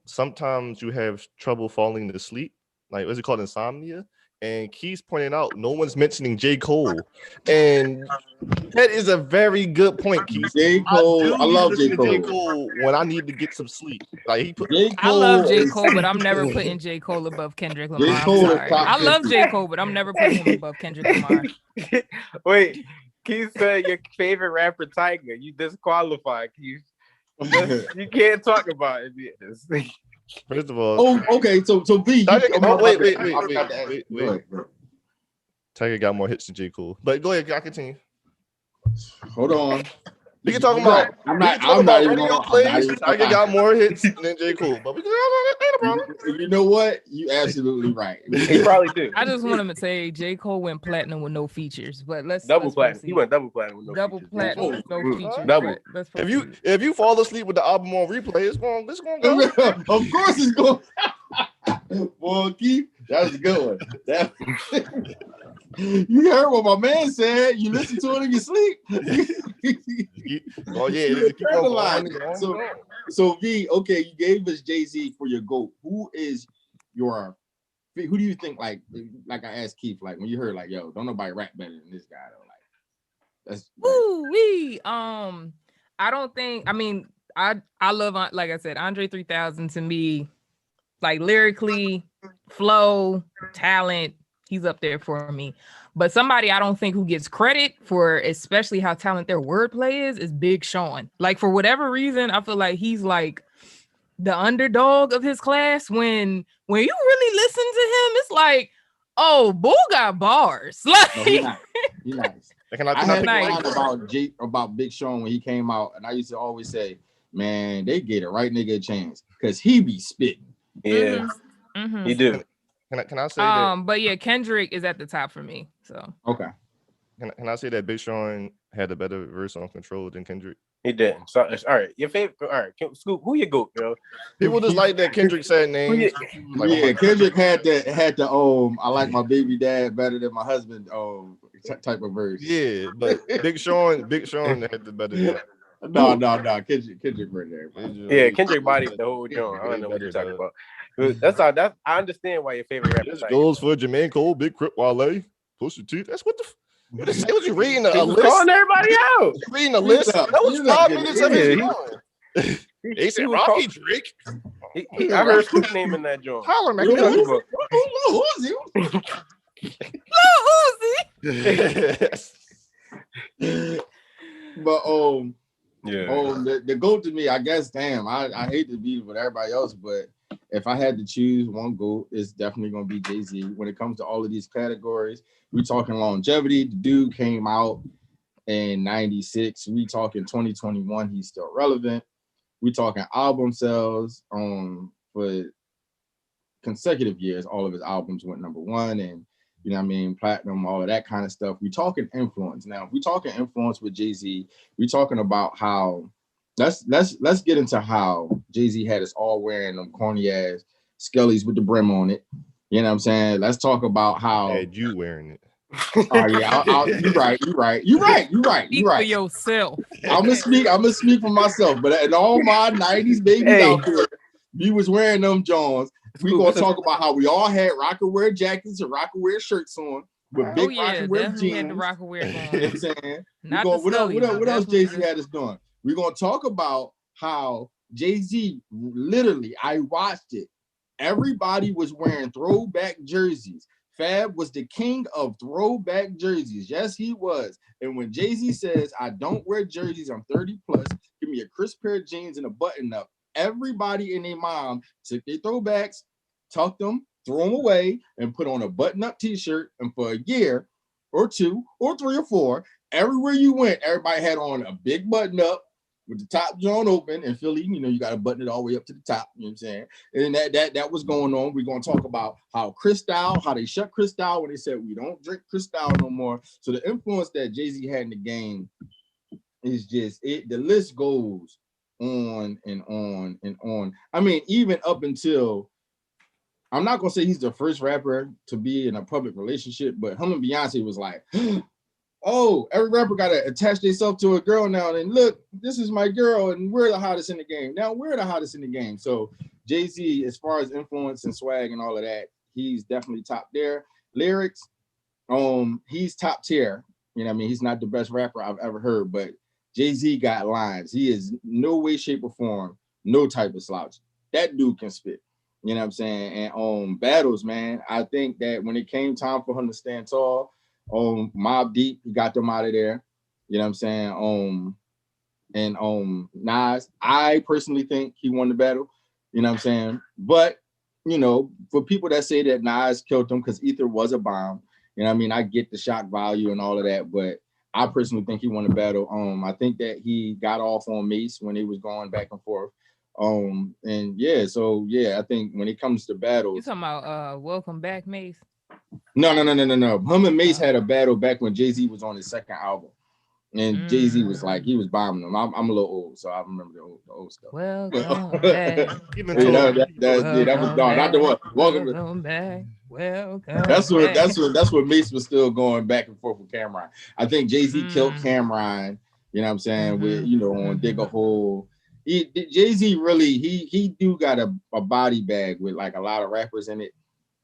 Sometimes you have trouble falling to sleep. Like, what's it called, insomnia? And Keith's pointing out no one's mentioning J. Cole, and that is a very good point, Keith. J. Cole, I love J. Cole. J. Cole when I need to get some sleep. Like, I love J. Cole, but I'm never putting J. Cole above Kendrick Lamar. I'm sorry. I love J. Cole, but I'm never putting him above Kendrick Lamar. Wait, Keith said your favorite rapper Tiger. You disqualified, Keith. You can't talk about it. First of all, okay. So V. Wait. Tiger got more hits than J. Cole, but go ahead. I continue. Hold on. We can talk about. I'm not even radio plays. Tiger got more hits than J. Cole, but we can. You know what? You absolutely right. He probably do. I just want him to say J. Cole went platinum with no features, but let's platinum. Proceed. He went double platinum with no features. Platinum with no features. Double. If you fall asleep with the album on replay, it's going go. Of course, it's going. Well, Keith, that was a good one. You heard what my man said. You listen to it in your sleep. Oh yeah. So V, okay, you gave us Jay-Z for your GOAT. Who do you think, like I asked Keith, like when you heard like, yo, don't nobody rap better than this guy though? Like, that's I don't think, I mean, I love, like I said, Andre 3000 to me, like lyrically, flow, talent, he's up there for me. But somebody I don't think who gets credit for especially how talented their wordplay is Big Sean. Like, for whatever reason, I feel like he's like the underdog of his class. When you really listen to him, it's like, oh, Bull got bars. Like, no, he's nice. I had a line about Big Sean when he came out, and I used to always say, man, they get a right nigga a chance because he be spitting. Yeah, he do. Can I say that? But yeah, Kendrick is at the top for me. So okay. Can I say that Big Sean had a better verse on Control than Kendrick? He didn't. So, all right, your favorite. All right, Scoop, who you go, bro? People just like that Kendrick said name. Kendrick had the I like my baby dad better than my husband type of verse. Yeah, but Big Sean had the better. No, Kendrick right there. Yeah, Kendrick bodied the whole joint. I don't know what you're talking about. That's all. I understand why your favorite rapper. This goes for Jermaine Cole, Big Crit Wale, Pusha T. That's what the. What was you reading a list? Calling everybody out. You reading a list? That was 5 minutes of his They said was Rocky called- Drake. I heard Scoop name in that joint. Holler, man. Lil Get Uzi? up. Lil Uzi? But the GOAT to me, I guess, damn, I hate to be with everybody else, but if I had to choose one GOAT, it's definitely gonna be Jay-Z. When it comes to all of these categories, we talking longevity. The dude came out in 96. We talking 2021, he's still relevant. We talking album sales for consecutive years, all of his albums went #1, and you know what I mean, platinum, all of that kind of stuff. We talking influence. Now, if we talking influence with Jay-Z, we talking about how let's get into how Jay-Z had us all wearing them corny ass Skellies with the brim on it. You know what I'm saying? Let's talk about how Had you wearing it. Oh yeah, you're right. Speak for yourself. I'm gonna speak for myself, but in all my 90s babies out there, we was wearing them Johns. We gonna talk about how we all had rocker-wear jackets and rocker-wear shirts on with big rocker-wear jeans. Had the rocker-wear going. You know what I'm saying? Not what else Jay-Z the- had us doing? We're gonna talk about how Jay-Z literally, I watched it. Everybody was wearing throwback jerseys. Fab was the king of throwback jerseys. Yes, he was. And when Jay-Z says, I don't wear jerseys, I'm 30 plus, give me a crisp pair of jeans and a button up, everybody and their mom took their throwbacks, tucked them, threw them away, and put on a button-up t-shirt. And for a year or 2 or 3 or 4, everywhere you went, everybody had on a big button-up with the top joint open. In Philly, you know, you got to button it all the way up to the top. You know what I'm saying? And that was going on. We're going to talk about how Cristal, how they shut Cristal when they said we don't drink Cristal no more. So the influence that Jay-Z had in the game is just it. The list goes on and on and on. I mean, even up until, I'm not gonna say he's the first rapper to be in a public relationship, but him and Beyonce was like, oh, every rapper gotta attach themselves to a girl now. And look, this is my girl, and we're the hottest in the game. Now we're the hottest in the game. So Jay-Z, as far as influence and swag and all of that, he's definitely top there. Lyrics, he's top tier. You know what I mean? He's not the best rapper I've ever heard, but Jay-Z got lines. He is no way, shape, or form, no type of slouch. That dude can spit. You know what I'm saying? And battles, man, I think that when it came time for him to stand tall, Mobb Deep, he got them out of there. You know what I'm saying? And Nas, I personally think he won the battle. You know what I'm saying? But, you know, for people that say that Nas killed him because Ether was a bomb, you know what I mean? I get the shock value and all of that, but I personally think he won the battle. I think that he got off on Mace when he was going back and forth. And yeah, so yeah, I think when it comes to battles, You talking about Welcome Back, Mace? No. Him and Mace had a battle back when Jay-Z was on his second album. And Jay-Z was like, he was bombing them. I'm a little old, so I remember the old stuff. Welcome back. That was done. Not the one. Welcome back. Welcome. That's what Mace was still going back and forth with Cameron. I think Jay-Z killed Cameron. You know what I'm saying? With on Dig a Hole. Jay-Z really he do got a body bag with like a lot of rappers in it.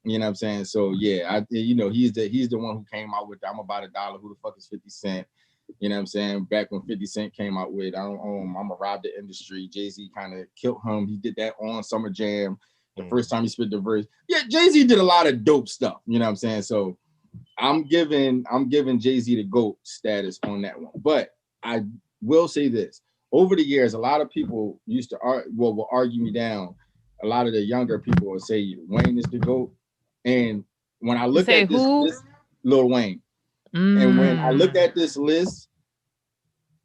You know what I'm saying? So yeah, he's the one who came out with I'm about $1. Who the fuck is 50 Cent? You know what I'm saying? Back when 50 Cent came out with I'm gonna rob the industry. Jay-Z kind of killed him. He did that on Summer Jam. The first time he spit the verse. Yeah, Jay-Z did a lot of dope stuff. You know what I'm saying? So I'm giving Jay-Z the GOAT status on that one. But I will say this. Over the years, a lot of people will argue me down. A lot of the younger people will say Wayne is the GOAT. And when I look at this list, Lil Wayne. And when I look at this list,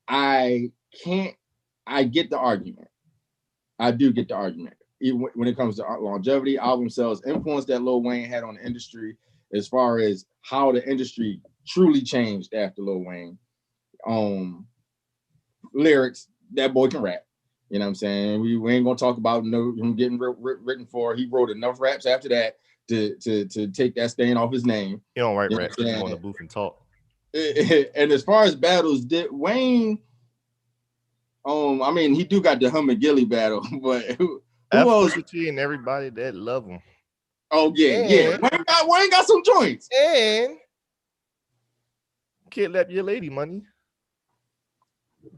I get the argument. I do get the argument. Even when it comes to longevity, album sales, influence that Lil Wayne had on the industry, as far as how the industry truly changed after Lil Wayne. Lyrics, that boy can rap. You know what I'm saying? We ain't gonna talk about him getting written for. He wrote enough raps after that to take that stain off his name. He don't write raps, just go on the booth and talk. And as far as battles, did Wayne, I mean, he do got the Hum and Gilly battle, but who else? And everybody that love him. Oh yeah. Wayne got some joints. And Kidnap Your Lady Money.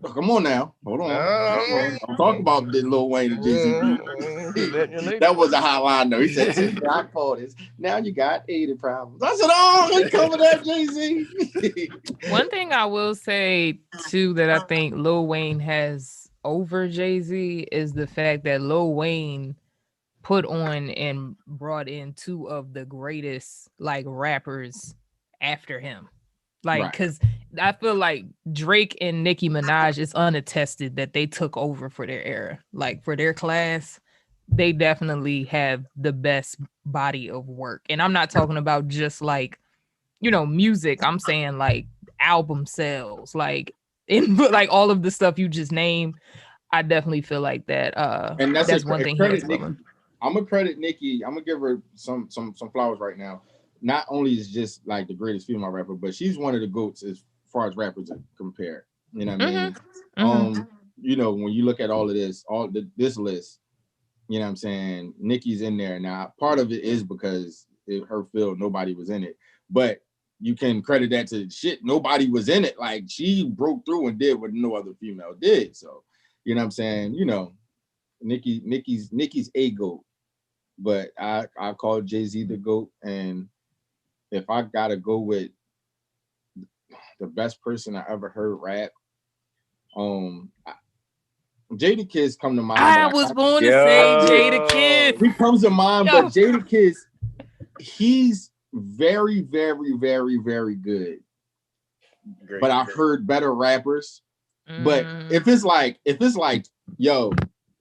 Come on now, hold on. I'm talking about the Lil Wayne and Jay-Z. That was a hotline though. He said, "Since I called this, now you got 80 problems." I said, "Oh, let's cover that, Jay-Z." One thing I will say too that I think Lil Wayne has over Jay-Z is the fact that Lil Wayne put on and brought in two of the greatest like rappers after him. Like, because I feel like Drake and Nicki Minaj is unattested that they took over for their era. Like, for their class, they definitely have the best body of work. And I'm not talking about just like, you know, music. I'm saying like album sales, like in like all of the stuff you just named. I definitely feel like that. And that's one thing he has going. I'm gonna credit Nicki. I'm gonna give her some flowers right now. Not only is just like the greatest female rapper, but she's one of the GOATs as far as rappers are compared. You know what I mean? You know, when you look at all of this, this list, you know what I'm saying? Nicki's in there. Now, part of it is because her field, nobody was in it. But you can credit that to shit. Nobody was in it. Like, she broke through and did what no other female did. So, you know what I'm saying? You know, Nicki's a GOAT. But I call Jay-Z the GOAT. And if I gotta go with the best person I ever heard rap, Jadakiss come to mind. I was going to say Jadakiss. He comes to mind, but Jadakiss, he's very, very, very, very good. Great, but I've heard better rappers. But if it's like, yo,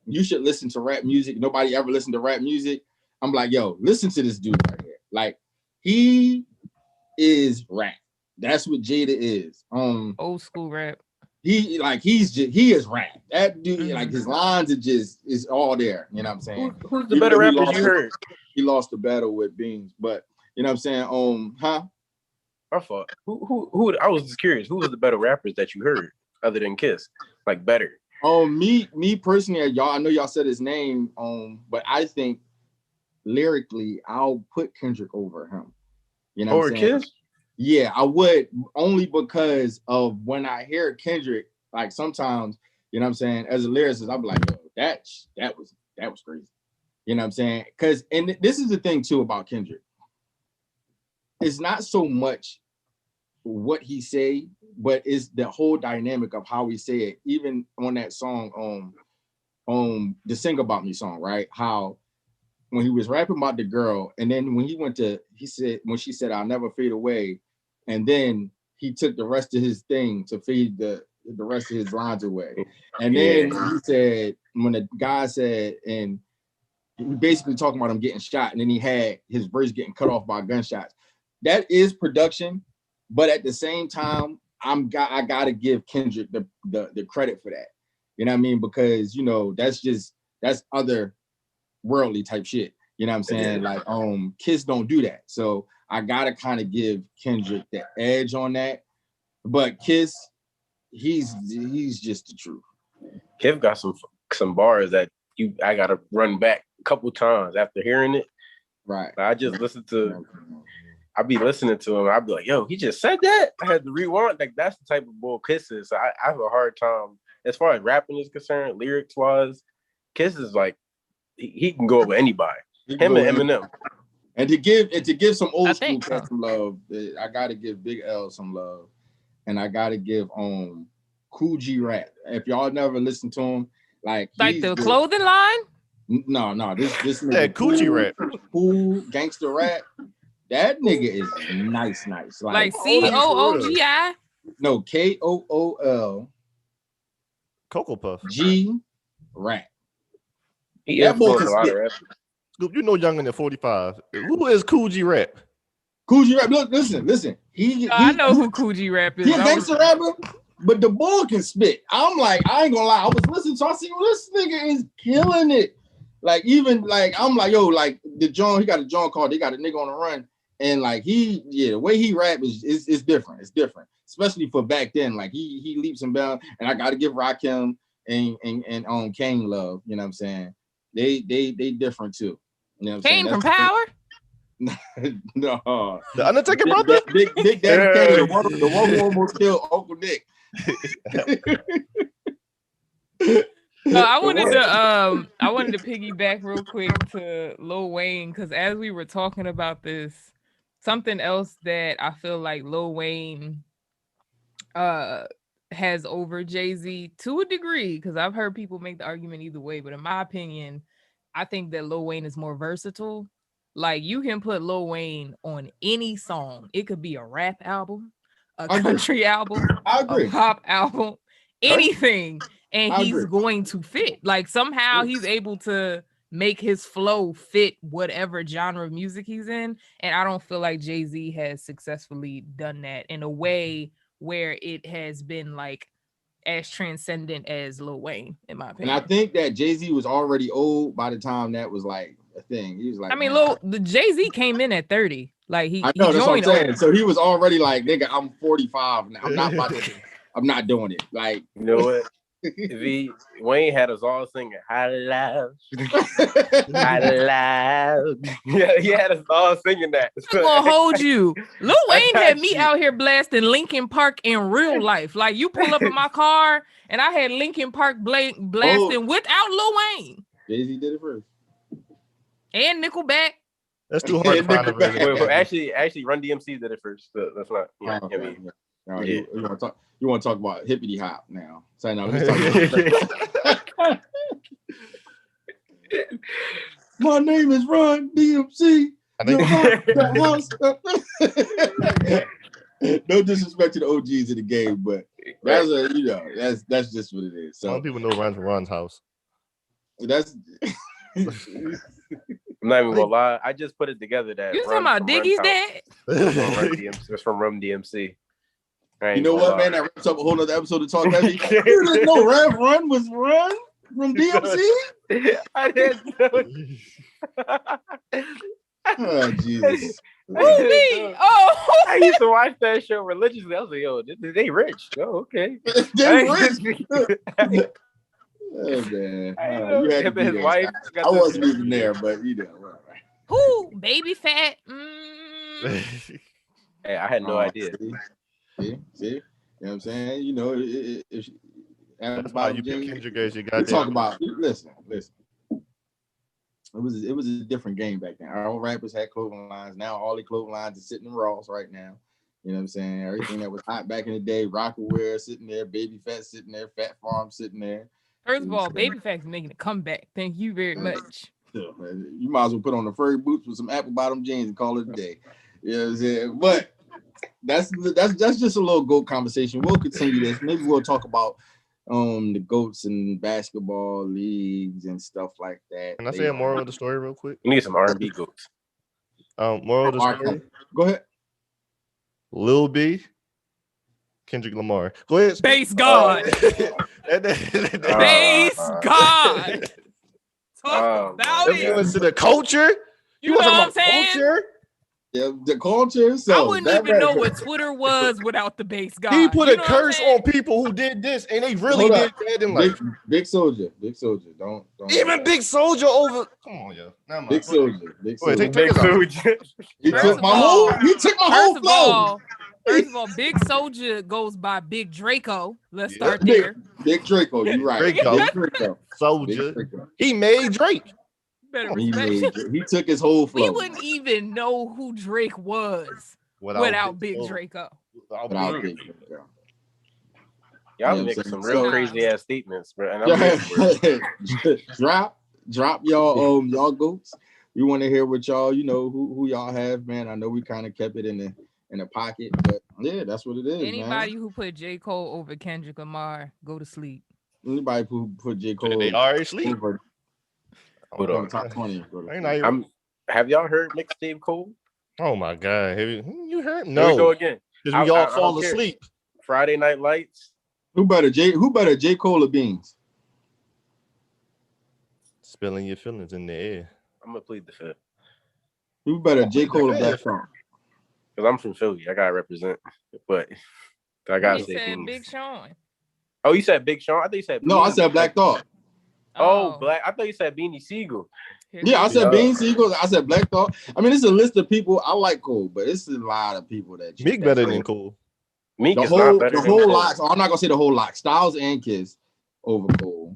you should listen to rap music. Nobody ever listened to rap music. I'm like, yo, listen to this dude right here. Like, he is rap. That's what Jada is. Old school rap. He is rap. That dude, like, his lines is all there. You know what I'm saying? Who's the better rapper you heard? He lost the battle with Beans, but you know what I'm saying? I thought who I was just curious, who was the better rappers that you heard other than Kiss? Like, better. Me personally, y'all, I know y'all said his name, but I think lyrically, I'll put Kendrick over him. You know, over Kiss? Yeah, I would, only because of when I hear Kendrick, like sometimes, you know what I'm saying, as a lyricist, I'm like, yo, that was crazy. You know what I'm saying? Because, and this is the thing too about Kendrick. It's not so much what he say, but it's the whole dynamic of how he say it. Even on that song, the Sing About Me song, right? How when he was rapping about the girl, and then when he said, when she said, "I'll never fade away," and then he took the rest of his thing to fade the rest of his lines away. And then he said, when the guy said, and he basically talking about him getting shot, and then he had his verse getting cut off by gunshots. That is production, but at the same time, I gotta give Kendrick the credit for that. You know what I mean? Because, you know, that's other worldly type shit. You know what I'm saying? Like, Kiss don't do that. So I gotta kind of give Kendrick the edge on that. But Kiss, he's just the truth. Kev got some bars that I gotta run back a couple times after hearing it. Right. I just listened to. I be listening to him. I'd be like, yo, he just said that. I had to rewind. Like, that's the type of bull Kiss is. So I have a hard time as far as rapping is concerned, lyrics wise. Kiss is like, he can go over anybody. Him and Eminem. And to give some old school cats some love, I gotta give Big L some love, and I gotta give Kool G Rap. If y'all never listened to him, like the clothing line. No, this nigga Coochie Rap, cool gangster rap. That nigga is nice. Like COOGI? No, KOOL. Cocoa Puff. G Rap. He influenced a lot of rap. Scoop, you know younger than 45. Who is Kool G Rap? Kool G Rap. Look, listen. I know who Kool G Rap is. He's a gangster rapper, but the boy can spit. I'm like, I ain't gonna lie. I was listening, so I see this nigga is killing it. Like, even like, I'm like, yo, like he got a John called. They got a nigga on the run. And like the way he rap is different. It's different, especially for back then. Like he leaps and bounds, and I got to give Rakim and Kane love. You know what I'm saying? They different too. You know what I'm saying? Kane from Power? No, the Undertaker brother. Big Daddy Kane, the one who almost killed Uncle Nick. No, I wanted to piggyback real quick to Lil Wayne, because as we were talking about this, something else that I feel like Lil Wayne has over Jay-Z to a degree, because I've heard people make the argument either way, but in my opinion, I think that Lil Wayne is more versatile. Like, you can put Lil Wayne on any song. It could be a rap album, a country album, a pop album, anything, and he's going to fit. Like, somehow he's able to make his flow fit whatever genre of music he's in. And I don't feel like Jay-Z has successfully done that in a way where it has been like as transcendent as Lil Wayne, in my opinion. And I think that Jay-Z was already old by the time that was like a thing. He was like, I mean, the Jay-Z came in at 30. Like he I know, he that's what I'm saying. old. So he was already like, nigga, I'm 45 now. I'm not doing it. Like, you know what? Wayne had us all singing "I love, I love." Yeah, he had us all singing that. I'm gonna hold you. Lil Wayne had me out here blasting Linkin Park in real life. Like, you pull up in my car and I had Linkin Park blasting without Lil Wayne. Jay-Z did it first. And Nickelback. That's too hard to find a version. Well, actually, Run DMC did it first. So that's not. You want to talk about hippity hop now? So now let's talk about my name is Run DMC. No disrespect to the OGs of the game, but that's just what it is. So some people know Ron's house. That's. I'm not even gonna lie. I just put it together that you talking about Diggy's dad? It's from Rum DMC. You know what, man? That wraps up a whole other episode of TalkHvy. You didn't know Rev Run was Run from DMC? I didn't know. Oh, Jesus. Who me? Oh, I used to watch that show religiously. I was like, yo, they rich. Oh, okay. They rich. Oh, man. You had to be his there. wife. I wasn't even there, but you know. who? Baby fat. Hey, I had no idea. See? You know what I'm saying? You know, that's why you pick Kendrick as you got talk about. Listen. It was a different game back then. Our old rappers had clothing lines. Now all the clothing lines are sitting in Ross right now. You know what I'm saying? Everything that was hot back in the day, Rockaware sitting there, Baby Fat sitting there, Fat Farm sitting there. First of all, Baby Fat's making a comeback. Thank you very much. You might as well put on the furry boots with some apple bottom jeans and call it a day. You know what I'm saying? But that's just a little GOAT conversation. We'll continue this. Maybe we'll talk about the GOATs and basketball leagues and stuff like that. Can I say a moral of the story real quick? We need some R&B GOATs. Moral of the story. Go ahead. Lil B, Kendrick Lamar. Go ahead. Space God. Space God. Talk about it. Influence to the culture. You know what I'm saying? Culture? Yeah, the culture. So I wouldn't even know what Twitter was without the base God. He put a curse on people who did this, and they really did bad in life. Big Soldier. Don't even Big Soldier over. Come on, yo. Big Soldier. Big Soldier. He took my whole flow. First of all, Big Soldier goes by Big Draco. Let's start there. Big Draco, you're right. Draco. Soldier. He made Drake. He took his whole flow. We wouldn't even know who Drake was without Big Draco. Y'all making some real crazy ass statements, bro. And I'm drop y'all GOATs. We want to hear what y'all, who y'all have, man. I know we kind of kept it in the pocket, but yeah, that's what it is. Anybody who put J. Cole over Kendrick Lamar, go to sleep. Anybody who put J. Cole, they already sleep. Hold on, top 20. Have y'all heard Mixtape Cole? Oh my God, have you heard? No. Here we go again. Because we all fall asleep. Friday Night Lights. Who better, J. Cole or Beans? Spilling your feelings in the air. I'm gonna plead the fifth. Who better, J. Cole or Black Sean? Because I'm from Philly, I gotta represent. But I gotta say Beans. Big Sean. Oh, you said Big Sean? I thought you said. No, I said Black Thought. Oh, Black. I thought you said Beanie Siegel. Yeah, I said Beanie Siegel. I said Black Thought. I mean, it's a list of people. I like Cole, but it's a lot of people that Meek better than Cole. Meek is not better than Cole. Lot. So I'm not gonna say the whole lot. Styles and Kiss over Cole.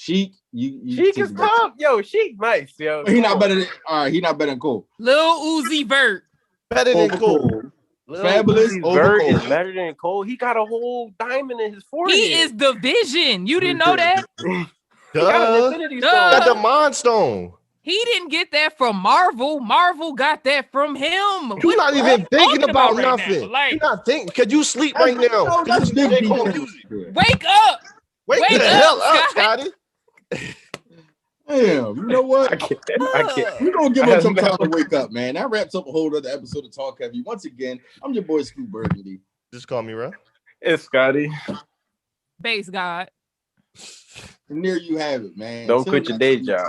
Sheik, you Sheik take is it back. top. Yo, Sheik nice, yo. He not better than he not better than Cole. Lil Uzi Vert. Better than Over Cole. Lil Fabulous Uzi over Vert Cole. is better than Cole. He got a whole diamond in his forehead. He is the Vision. You didn't know that? He got an Duh. Infinity Duh. Stone. Got the Mind Stone. He didn't get that from Marvel. Marvel got that from him. You're not even thinking about right nothing. now? Like, You're not thinking. Could you sleep right now? No, that's Could you big J. Cole deep. music? wake up. Wake Wake the up, hell up, Scott. Scotty. Damn, you know what? I can't. We're gonna give I him have some time to no- wake up, man. That wraps up a whole other episode of Talk Heavy. Once again, I'm your boy Scoop Burgundy. Just call me, bro. It's Scotty. Base God. And there you have it, man. Don't Until quit your next day week. job.